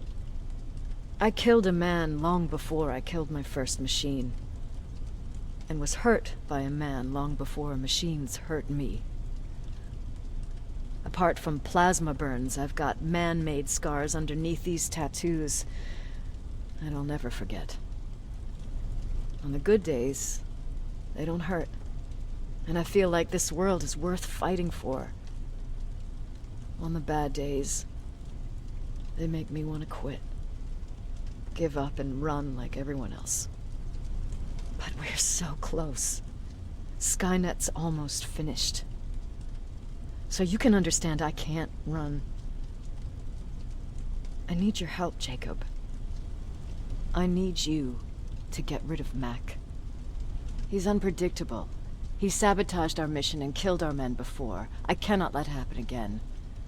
O: I killed a man long before I killed my first machine. And was hurt by a man long before machines hurt me. Apart from plasma burns, I've got man-made scars underneath these tattoos that I'll never forget. On the good days, they don't hurt. And I feel like this world is worth fighting for. On the bad days, they make me want to quit. Give up and run like everyone else. But we're so close. Skynet's almost finished. So you can understand I can't run. I need your help, Jacob. I need you to get rid of Mac. He's unpredictable. He sabotaged our mission and killed our men before. I cannot let it happen again.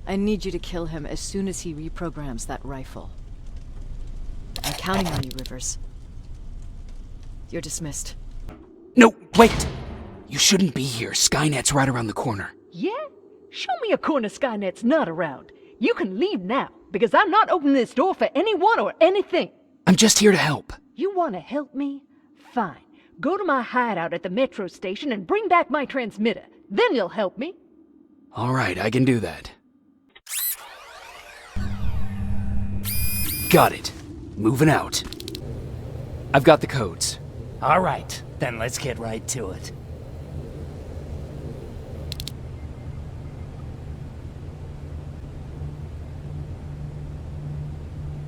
O: I need you to kill him as soon as he reprograms that rifle. I'm counting on you, Rivers. You're dismissed.
A: No, wait! You shouldn't be here. Skynet's right around the corner.
S: Yeah? Show me a corner Skynet's not around. You can leave now, because I'm not opening this door for anyone or anything.
A: I'm just here to help.
S: You want to help me? Fine. Go to my hideout at the metro station and bring back my transmitter. Then you'll help me.
A: All right, I can do that. Got it. Moving out. I've got the codes.
R: All right, then let's get right to it.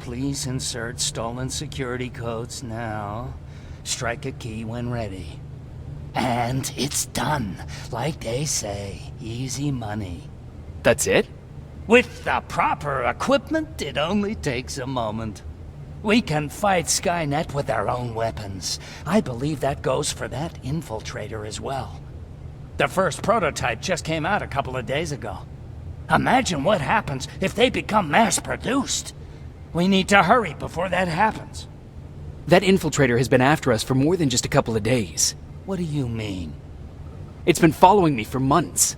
R: Please insert stolen security codes now. Strike a key when ready. And it's done. Like they say, easy money.
N: That's it?
R: With the proper equipment, it only takes a moment. We can fight Skynet with our own weapons. I believe that goes for that infiltrator as well. The first prototype just came out a couple of days ago. Imagine what happens if they become mass-produced. We need to hurry before that happens.
N: That infiltrator has been after us for more than just a couple of days.
R: What do you mean?
N: It's been following me for months.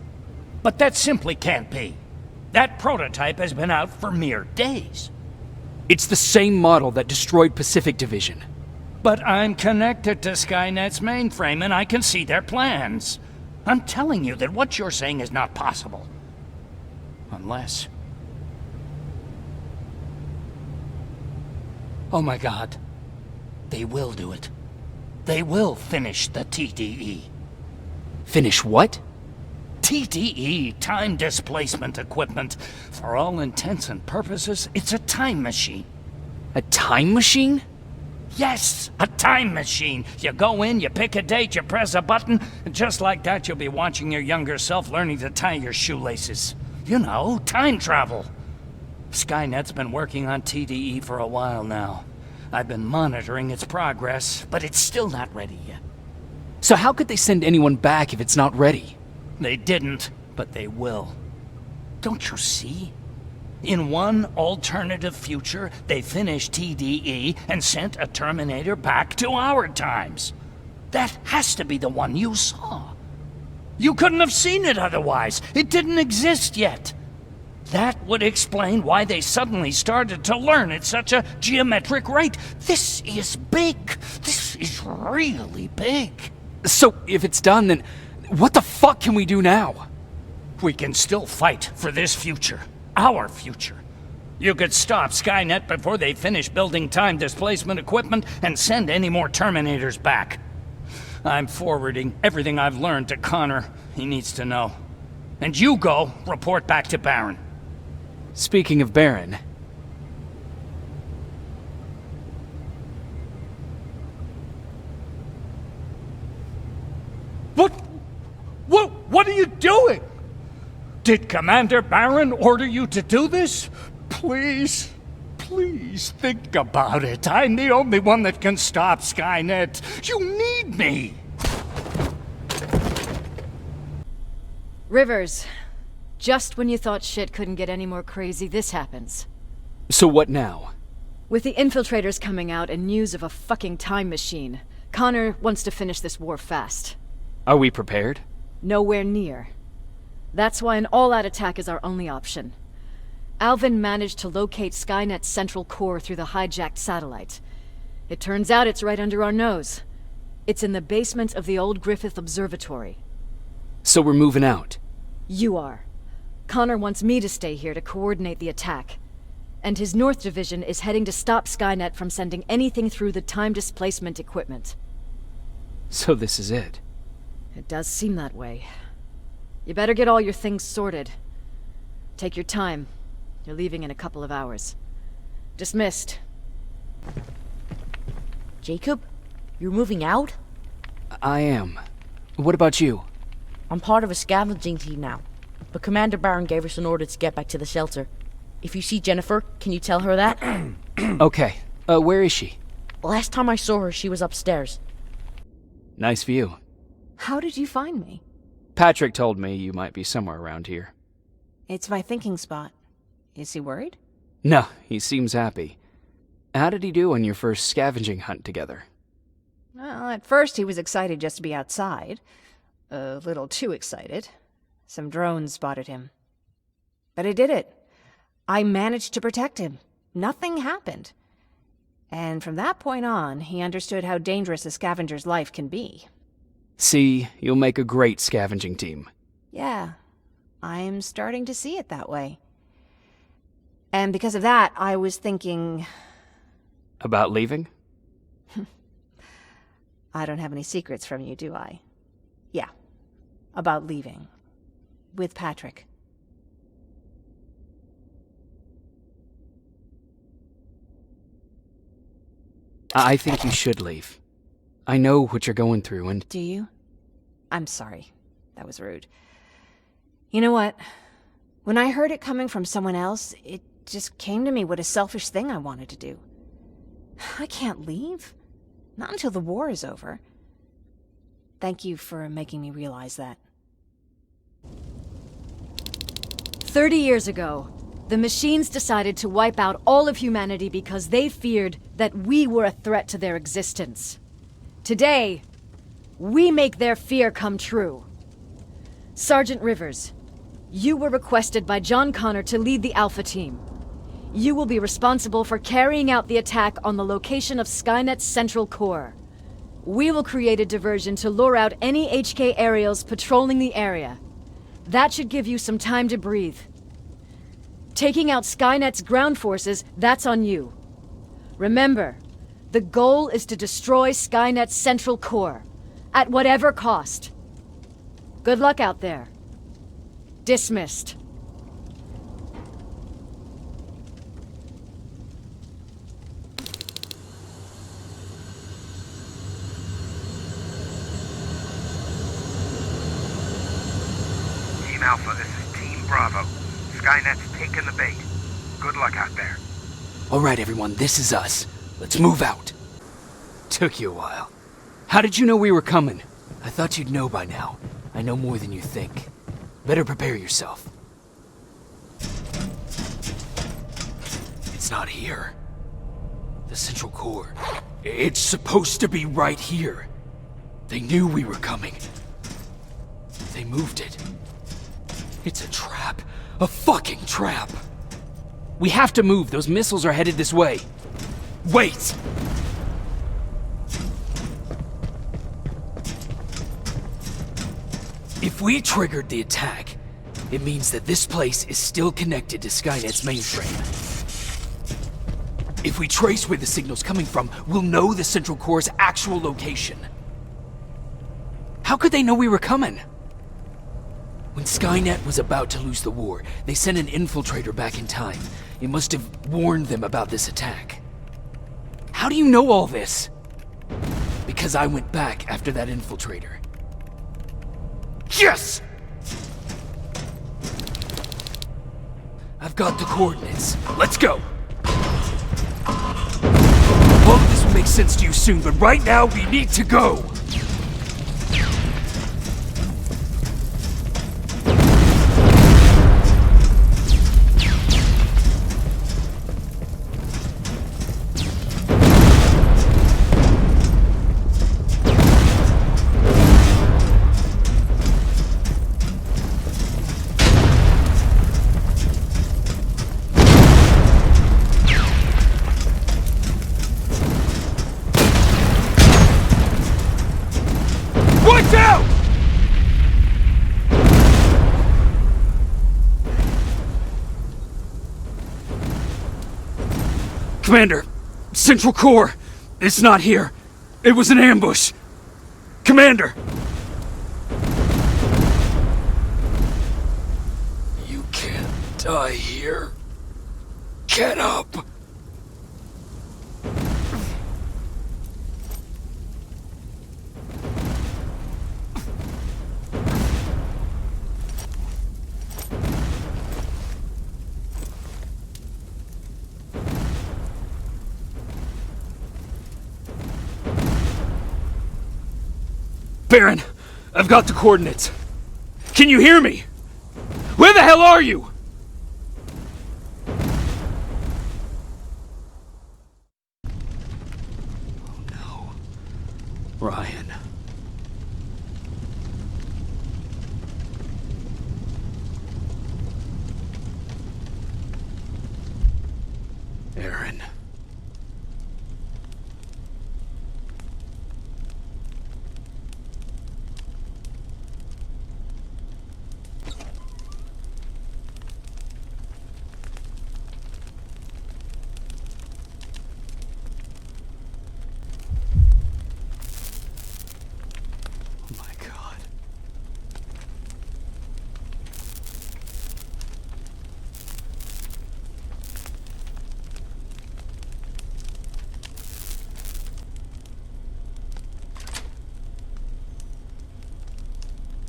R: But that simply can't be. That prototype has been out for mere days.
N: It's the same model that destroyed Pacific Division.
R: But I'm connected to Skynet's mainframe and I can see their plans. I'm telling you that what you're saying is not possible. Unless... Oh my God. They will do it. They will finish the TDE.
N: Finish what?
R: TDE, time displacement equipment. For all intents and purposes, it's a time machine.
N: A time machine?
R: Yes, a time machine. You go in, you pick a date, you press a button, and just like that you'll be watching your younger self learning to tie your shoelaces. You know, time travel. Skynet's been working on TDE for a while now. I've been monitoring its progress, but it's still not ready yet.
N: So how could they send anyone back if it's not ready?
R: They didn't, but they will. Don't you see? In one alternative future, they finished TDE and sent a Terminator back to our times. That has to be the one you saw. You couldn't have seen it otherwise. It didn't exist yet. That would explain why they suddenly started to learn at such a geometric rate. This is big. This is really big.
N: So, if it's done, then what the fuck can we do now?
R: We can still fight for this future. Our future. You could stop Skynet before they finish building time displacement equipment and send any more Terminators back. I'm forwarding everything I've learned to Connor. He needs to know. And you go report back to Baron.
N: Speaking of Baron...
R: What are you doing? Did Commander Baron order you to do this? Please, please think about it. I'm the only one that can stop Skynet. You need me.
D: Rivers, just when you thought shit couldn't get any more crazy, this happens.
N: So what now?
D: With the infiltrators coming out and news of a fucking time machine, Connor wants to finish this war fast.
N: Are we prepared?
D: Nowhere near. That's why an all-out attack is our only option. Alvin managed to locate Skynet's central core through the hijacked satellite. It turns out it's right under our nose. It's in the basement of the old Griffith Observatory.
N: So we're moving out?
D: You are. Connor wants me to stay here to coordinate the attack. And his North Division is heading to stop Skynet from sending anything through the time displacement equipment.
N: So this is it?
D: It does seem that way. You better get all your things sorted. Take your time. You're leaving in a couple of hours. Dismissed.
H: Jacob? You're moving out?
N: I am. What about you?
H: I'm part of a scavenging team now. But Commander Baron gave us an order to get back to the shelter. If you see Jennifer, can you tell her that?
N: Okay. Where is she?
H: Last time I saw her, she was upstairs.
N: Nice view.
D: How did you find me?
N: Patrick told me you might be somewhere around here.
O: It's my thinking spot. Is he worried?
N: No, he seems happy. How did he do on your first scavenging hunt together?
O: Well, at first he was excited just to be outside. A little too excited. Some drones spotted him. But I did it. I managed to protect him. Nothing happened. And from that point on, he understood how dangerous a scavenger's life can be.
N: See, you'll make a great scavenging team.
O: Yeah, I'm starting to see it that way. And because of that, I was thinking...
N: About leaving?
O: I don't have any secrets from you, do I? Yeah, about leaving. With Patrick.
N: I think you should leave. I know what you're going through, and...
O: Do you? I'm sorry. That was rude. You know what? When I heard it coming from someone else, it just came to me what a selfish thing I wanted to do.
D: I can't leave. Not until the war is over. Thank you for making me realize that. 30 years ago, the machines decided to wipe out all of humanity because they feared that we were a threat to their existence. Today, we make their fear come true. Sergeant Rivers, you were requested by John Connor to lead the Alpha Team. You will be responsible for carrying out the attack on the location of Skynet's central core. We will create a diversion to lure out any HK aerials patrolling the area. That should give you some time to breathe. Taking out Skynet's ground forces, that's on you. Remember, the goal is to destroy Skynet's central core, at whatever cost. Good luck out there. Dismissed.
R: Team Alpha, this is Team Bravo. Skynet's taken the bait. Good luck out there.
A: Alright everyone, this is us. Let's move out. Took you a while. How did you know we were coming? I thought you'd know by now. I know more than you think. Better prepare yourself. It's not here. The central core. It's supposed to be right here. They knew we were coming. They moved it. It's a trap. A fucking trap.
N: We have to move. Those missiles are headed this way.
A: Wait! If we triggered the attack, it means that this place is still connected to Skynet's mainframe. If we trace where the signal's coming from, we'll know the Central Core's actual location. How could they know we were coming? When Skynet was about to lose the war, they sent an infiltrator back in time. It must have warned them about this attack.
N: How do you know all this?
A: Because I went back after that infiltrator. Yes! I've got the coordinates. Let's go! All of this will make sense to you soon, but right now we need to go!
N: Commander, Central Core, it's not here. It was an ambush. Commander!
A: You can't die here. Get up!
N: Baron, I've got the coordinates. Can you hear me? Where the hell are you?
A: Oh no. Ryan. Aaron.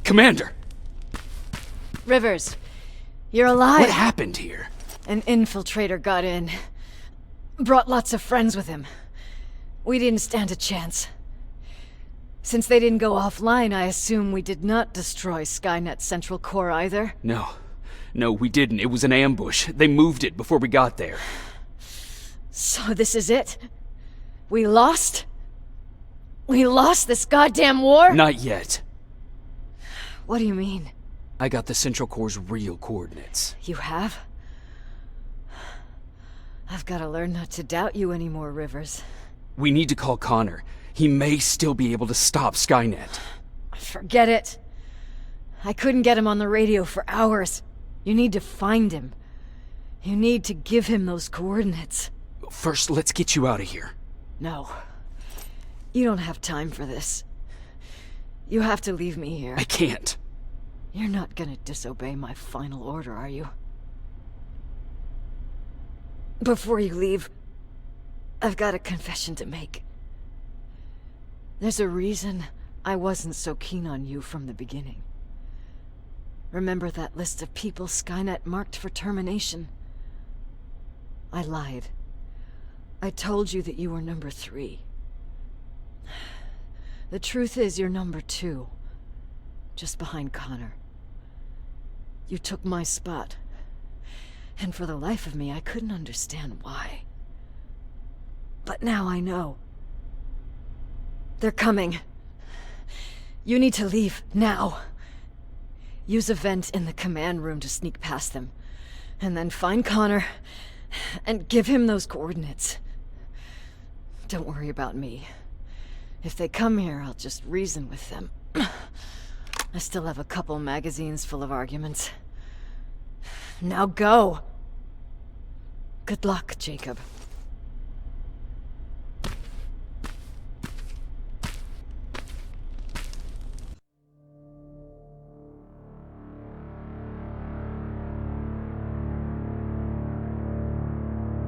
N: Commander!
D: Rivers, you're alive.
A: What happened here?
D: An infiltrator got in. Brought lots of friends with him.
O: We didn't stand a chance. Since they didn't go offline, I assume we did not destroy Skynet's central core either?
N: No, we didn't. It was an ambush. They moved it before we got there.
O: So this is it? We lost? We lost this goddamn war?
N: Not yet.
O: What do you mean?
N: I got the central core's real coordinates.
O: You have? I've got to learn not to doubt you anymore, Rivers.
N: We need to call Connor. He may still be able to stop Skynet.
O: Forget it. I couldn't get him on the radio for hours. You need to find him. You need to give him those coordinates.
N: First, let's get you out of here.
O: No. You don't have time for this. You have to leave me here.
N: I can't.
O: You're not gonna disobey my final order, are you? Before you leave, I've got a confession to make. There's a reason I wasn't so keen on you from the beginning. Remember that list of people Skynet marked for termination? I lied. I told you that you were number 3. The truth is you're number 2, just behind Connor. You took my spot, and for the life of me, I couldn't understand why. But now I know. They're coming. You need to leave, now. Use a vent in the command room to sneak past them, and then find Connor, and give him those coordinates. Don't worry about me. If they come here, I'll just reason with them. I still have a couple magazines full of arguments. Now go! Good luck, Jacob.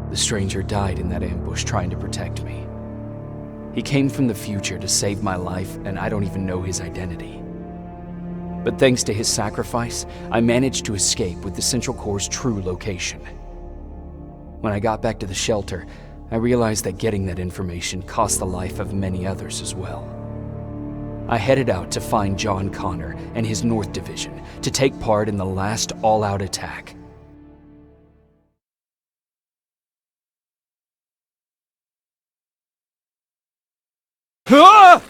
A: The stranger died in that ambush trying to protect me. He came from the future to save my life, and I don't even know his identity. But thanks to his sacrifice, I managed to escape with the Central Core's true location. When I got back to the shelter, I realized that getting that information cost the life of many others as well. I headed out to find John Connor and his North Division to take part in the last all-out attack.
P: Ah!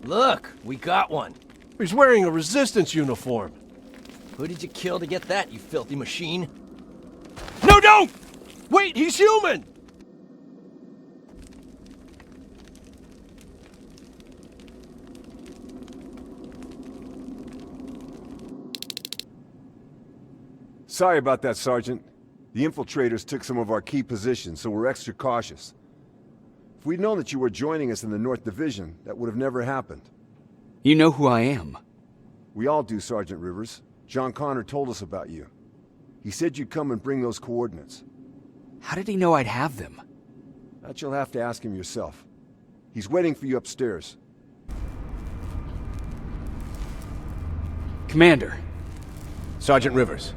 J: Look, we got one.
P: He's wearing a resistance uniform.
J: Who did you kill to get that, you filthy machine?
P: No, don't! Wait, he's human!
G: Sorry about that, Sergeant. The infiltrators took some of our key positions, so we're extra cautious. If we'd known that you were joining us in the North Division, that would have never happened.
A: You know who I am.
G: We all do, Sergeant Rivers. John Connor told us about you. He said you'd come and bring those coordinates.
A: How did he know I'd have them?
G: That you'll have to ask him yourself. He's waiting for you upstairs.
A: Commander.
T: Sergeant Rivers,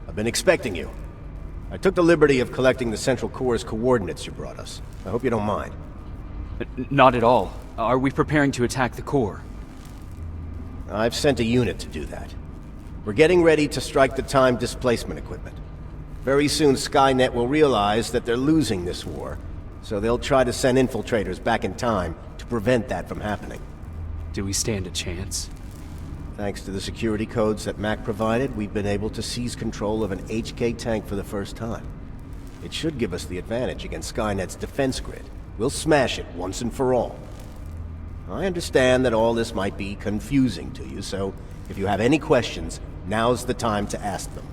T: I've been expecting you. I took the liberty of collecting the Central Core's coordinates you brought us. I hope you don't mind.
N: Not at all. Are we preparing to attack the core?
T: I've sent a unit to do that. We're getting ready to strike the time displacement equipment. Very soon Skynet will realize that they're losing this war, so they'll try to send infiltrators back in time to prevent that from happening.
A: Do we stand a chance?
T: Thanks to the security codes that Mac provided, we've been able to seize control of an HK tank for the first time. It should give us the advantage against Skynet's defense grid. We'll smash it once and for all. I understand that all this might be confusing to you, so if you have any questions, now's the time to ask them.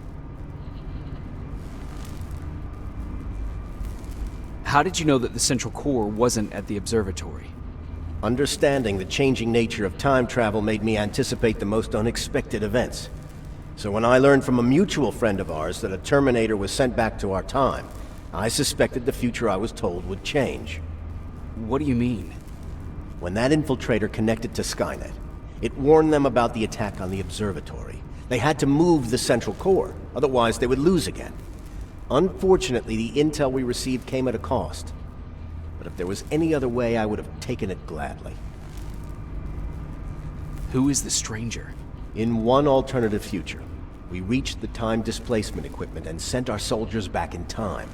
N: How did you know that the Central Core wasn't at the observatory?
T: Understanding the changing nature of time travel made me anticipate the most unexpected events. So when I learned from a mutual friend of ours that a Terminator was sent back to our time, I suspected the future I was told would change.
N: What do you mean?
T: When that infiltrator connected to Skynet, it warned them about the attack on the observatory. They had to move the Central Core, otherwise they would lose again. Unfortunately, the intel we received came at a cost. But if there was any other way, I would have taken it gladly.
A: Who is the stranger?
T: In one alternative future, we reached the time displacement equipment and sent our soldiers back in time.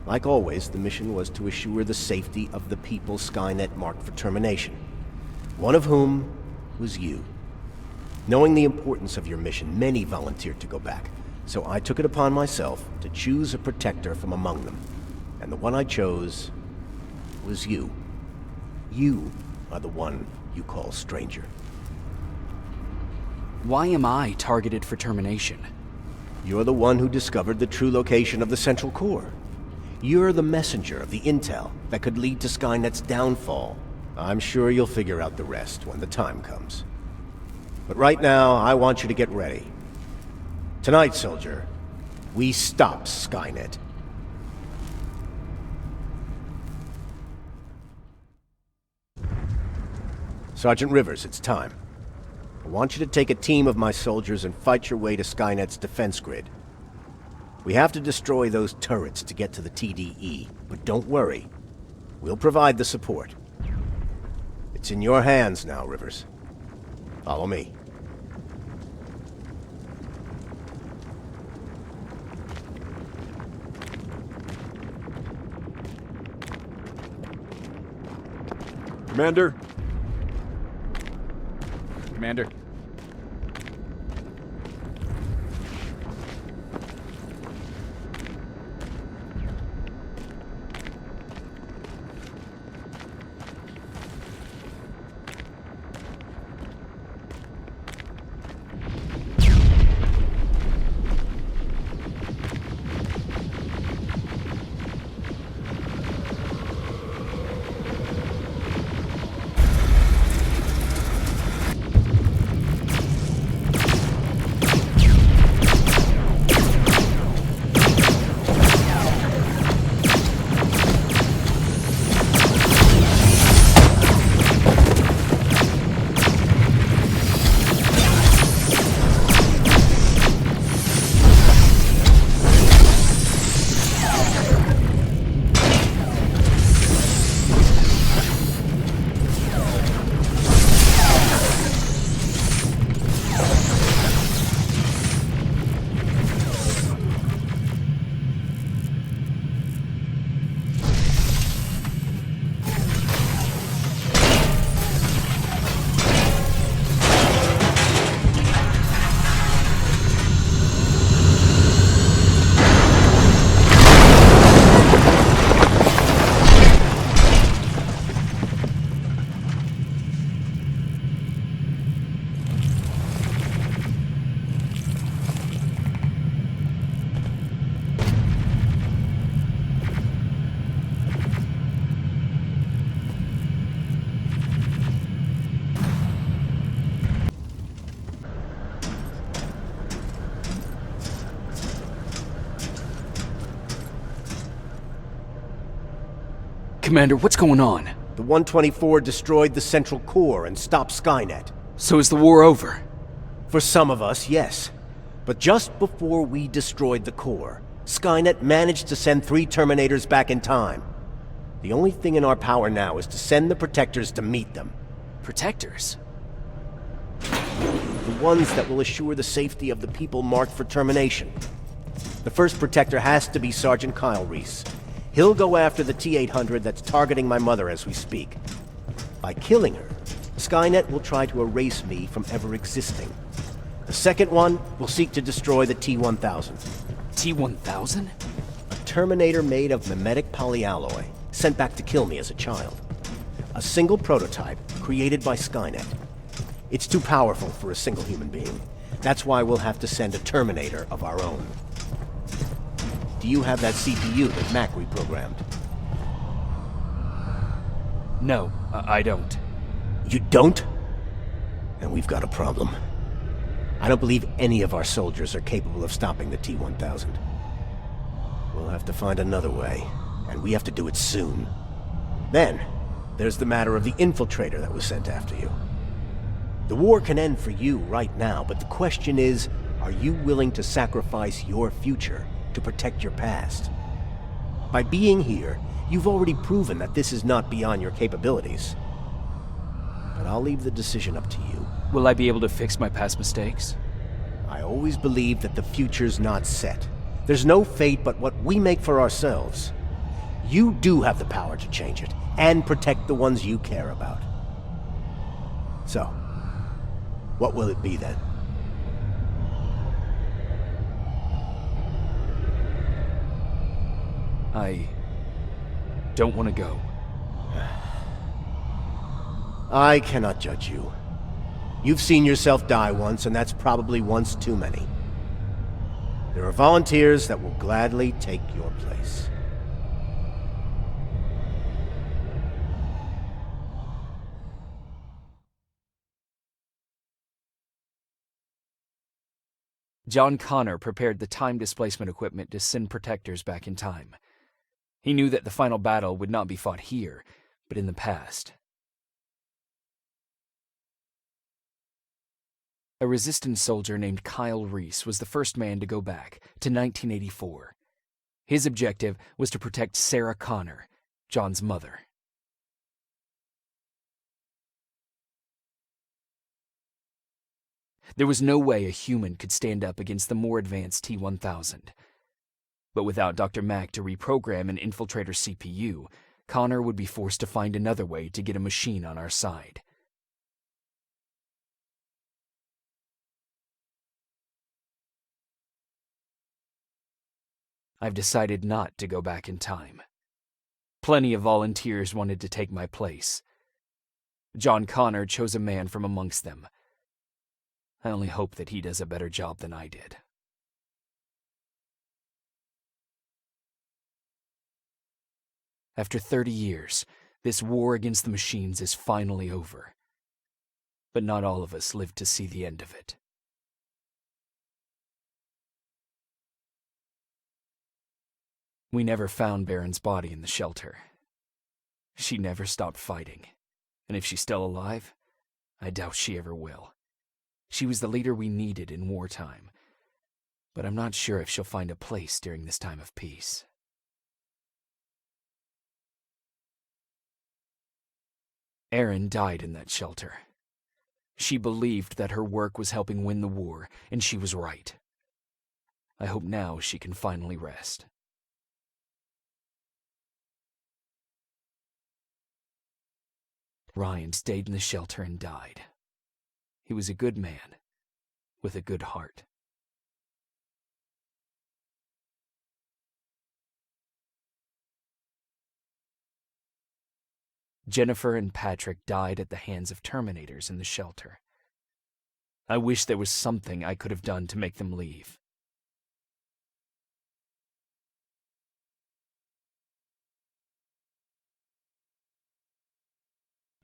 T: Like always, the mission was to assure the safety of the people Skynet marked for termination. One of whom was you. Knowing the importance of your mission, many volunteered to go back. So I took it upon myself to choose a protector from among them. And the one I chose was you. You are the one you call stranger.
A: Why am I targeted for termination?
T: You're the one who discovered the true location of the Central Core. You're the messenger of the intel that could lead to Skynet's downfall. I'm sure you'll figure out the rest when the time comes. But right now, I want you to get ready. Tonight, soldier, we stop Skynet. Sergeant Rivers, it's time. I want you to take a team of my soldiers and fight your way to Skynet's defense grid. We have to destroy those turrets to get to the TDE, but don't worry. We'll provide the support. It's in your hands now, Rivers. Follow me.
G: Commander?
N: Commander. Commander, what's going on?
T: The 124 destroyed the Central Core and stopped Skynet.
A: So is the war over?
T: For some of us, yes. But just before we destroyed the core, Skynet managed to send 3 Terminators back in time. The only thing in our power now is to send the Protectors to meet them.
A: Protectors?
T: The ones that will assure the safety of the people marked for termination. The first Protector has to be Sergeant Kyle Reese. He'll go after the T-800 that's targeting my mother as we speak. By killing her, Skynet will try to erase me from ever existing. The second one will seek to destroy the T-1000.
A: T-1000?
T: A Terminator made of mimetic polyalloy, sent back to kill me as a child. A single prototype created by Skynet. It's too powerful for a single human being. That's why we'll have to send a Terminator of our own. Do you have that CPU that Mac reprogrammed?
A: No, I don't.
T: You don't? Then we've got a problem. I don't believe any of our soldiers are capable of stopping the T-1000. We'll have to find another way, and we have to do it soon. Then, there's the matter of the infiltrator that was sent after you. The war can end for you right now, but the question is, are you willing to sacrifice your future to protect your past. By being here, you've already proven that this is not beyond your capabilities. But I'll leave the decision up to you.
A: Will I be able to fix my past mistakes?
T: I always believe that the future's not set. There's no fate but what we make for ourselves. You do have the power to change it, and protect the ones you care about. So, what will it be then?
A: I don't want to go.
T: I cannot judge you. You've seen yourself die once, and that's probably once too many. There are volunteers that will gladly take your place.
A: John Connor prepared the time displacement equipment to send protectors back in time. He knew that the final battle would not be fought here, but in the past. A resistance soldier named Kyle Reese was the first man to go back to 1984. His objective was to protect Sarah Connor, John's mother. There was no way a human could stand up against the more advanced T-1000. But without Dr. Mack to reprogram an infiltrator CPU, Connor would be forced to find another way to get a machine on our side. I've decided not to go back in time. Plenty of volunteers wanted to take my place. John Connor chose a man from amongst them. I only hope that he does a better job than I did. After 30 years, this war against the machines is finally over. But not all of us lived to see the end of it. We never found Baron's body in the shelter. She never stopped fighting, and if she's still alive, I doubt she ever will. She was the leader we needed in wartime, but I'm not sure if she'll find a place during this time of peace. Erin died in that shelter. She believed that her work was helping win the war, and she was right. I hope now she can finally rest. Ryan stayed in the shelter and died. He was a good man, with a good heart. Jennifer and Patrick died at the hands of Terminators in the shelter. I wish there was something I could have done to make them leave.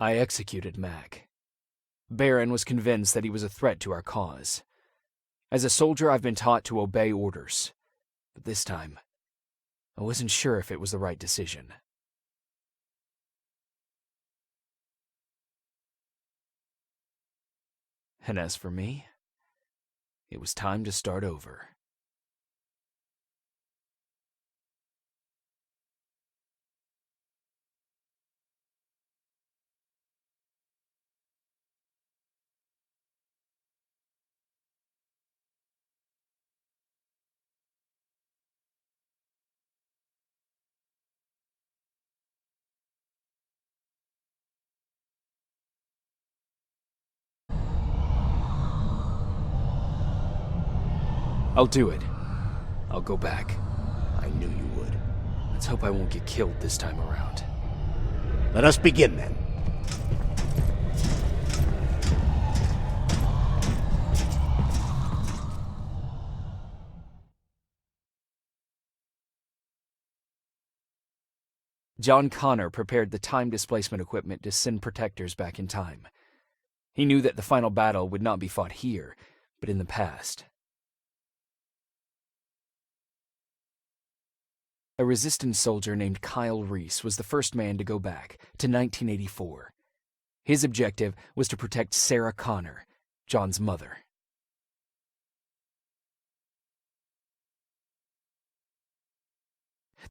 A: I executed Mac. Baron was convinced that he was a threat to our cause. As a soldier, I've been taught to obey orders, but this time, I wasn't sure if it was the right decision. And as for me, it was time to start over. I'll do it. I'll go back.
T: I knew you would.
A: Let's hope I won't get killed this time around.
T: Let us begin then.
A: John Connor prepared the time displacement equipment to send protectors back in time. He knew that the final battle would not be fought here, but in the past. A resistance soldier named Kyle Reese was the first man to go back to 1984. His objective was to protect Sarah Connor, John's mother.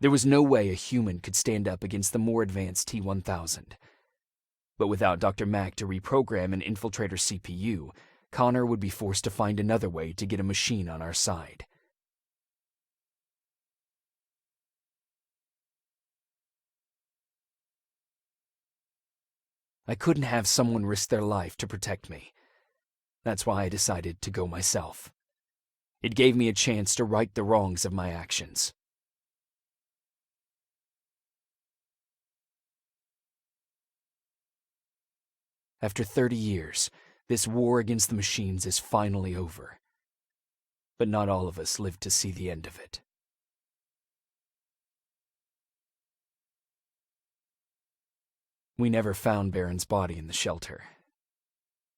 A: There was no way a human could stand up against the more advanced T-1000. But without Dr. Mack to reprogram an infiltrator CPU, Connor would be forced to find another way to get a machine on our side. I couldn't have someone risk their life to protect me. That's why I decided to go myself. It gave me a chance to right the wrongs of my actions. After 30 years, this war against the machines is finally over. But not all of us lived to see the end of it. We never found Baron's body in the shelter.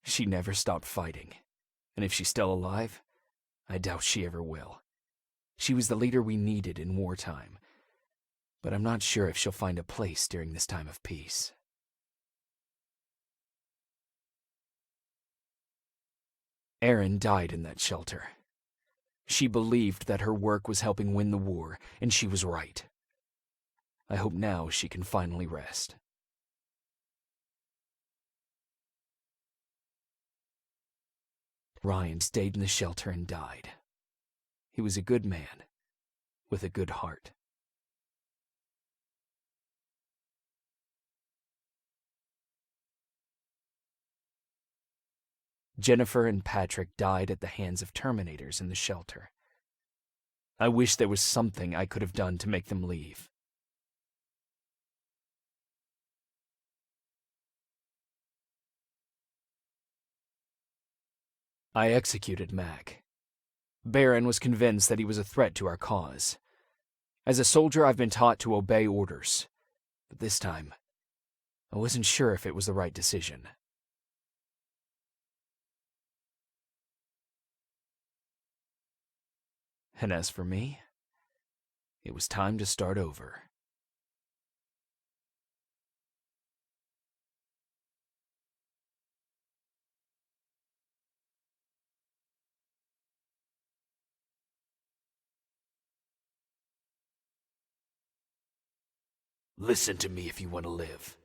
A: She never stopped fighting, and if she's still alive, I doubt she ever will. She was the leader we needed in wartime, but I'm not sure if she'll find a place during this time of peace. Erin died in that shelter. She believed that her work was helping win the war, and she was right. I hope now she can finally rest. Ryan stayed in the shelter and died. He was a good man, with a good heart. Jennifer and Patrick died at the hands of Terminators in the shelter. I wish there was something I could have done to make them leave. I executed Mac. Baron was convinced that he was a threat to our cause. As a soldier, I've been taught to obey orders, but this time, I wasn't sure if it was the right decision. And as for me, it was time to start over. Listen to me if you want to live.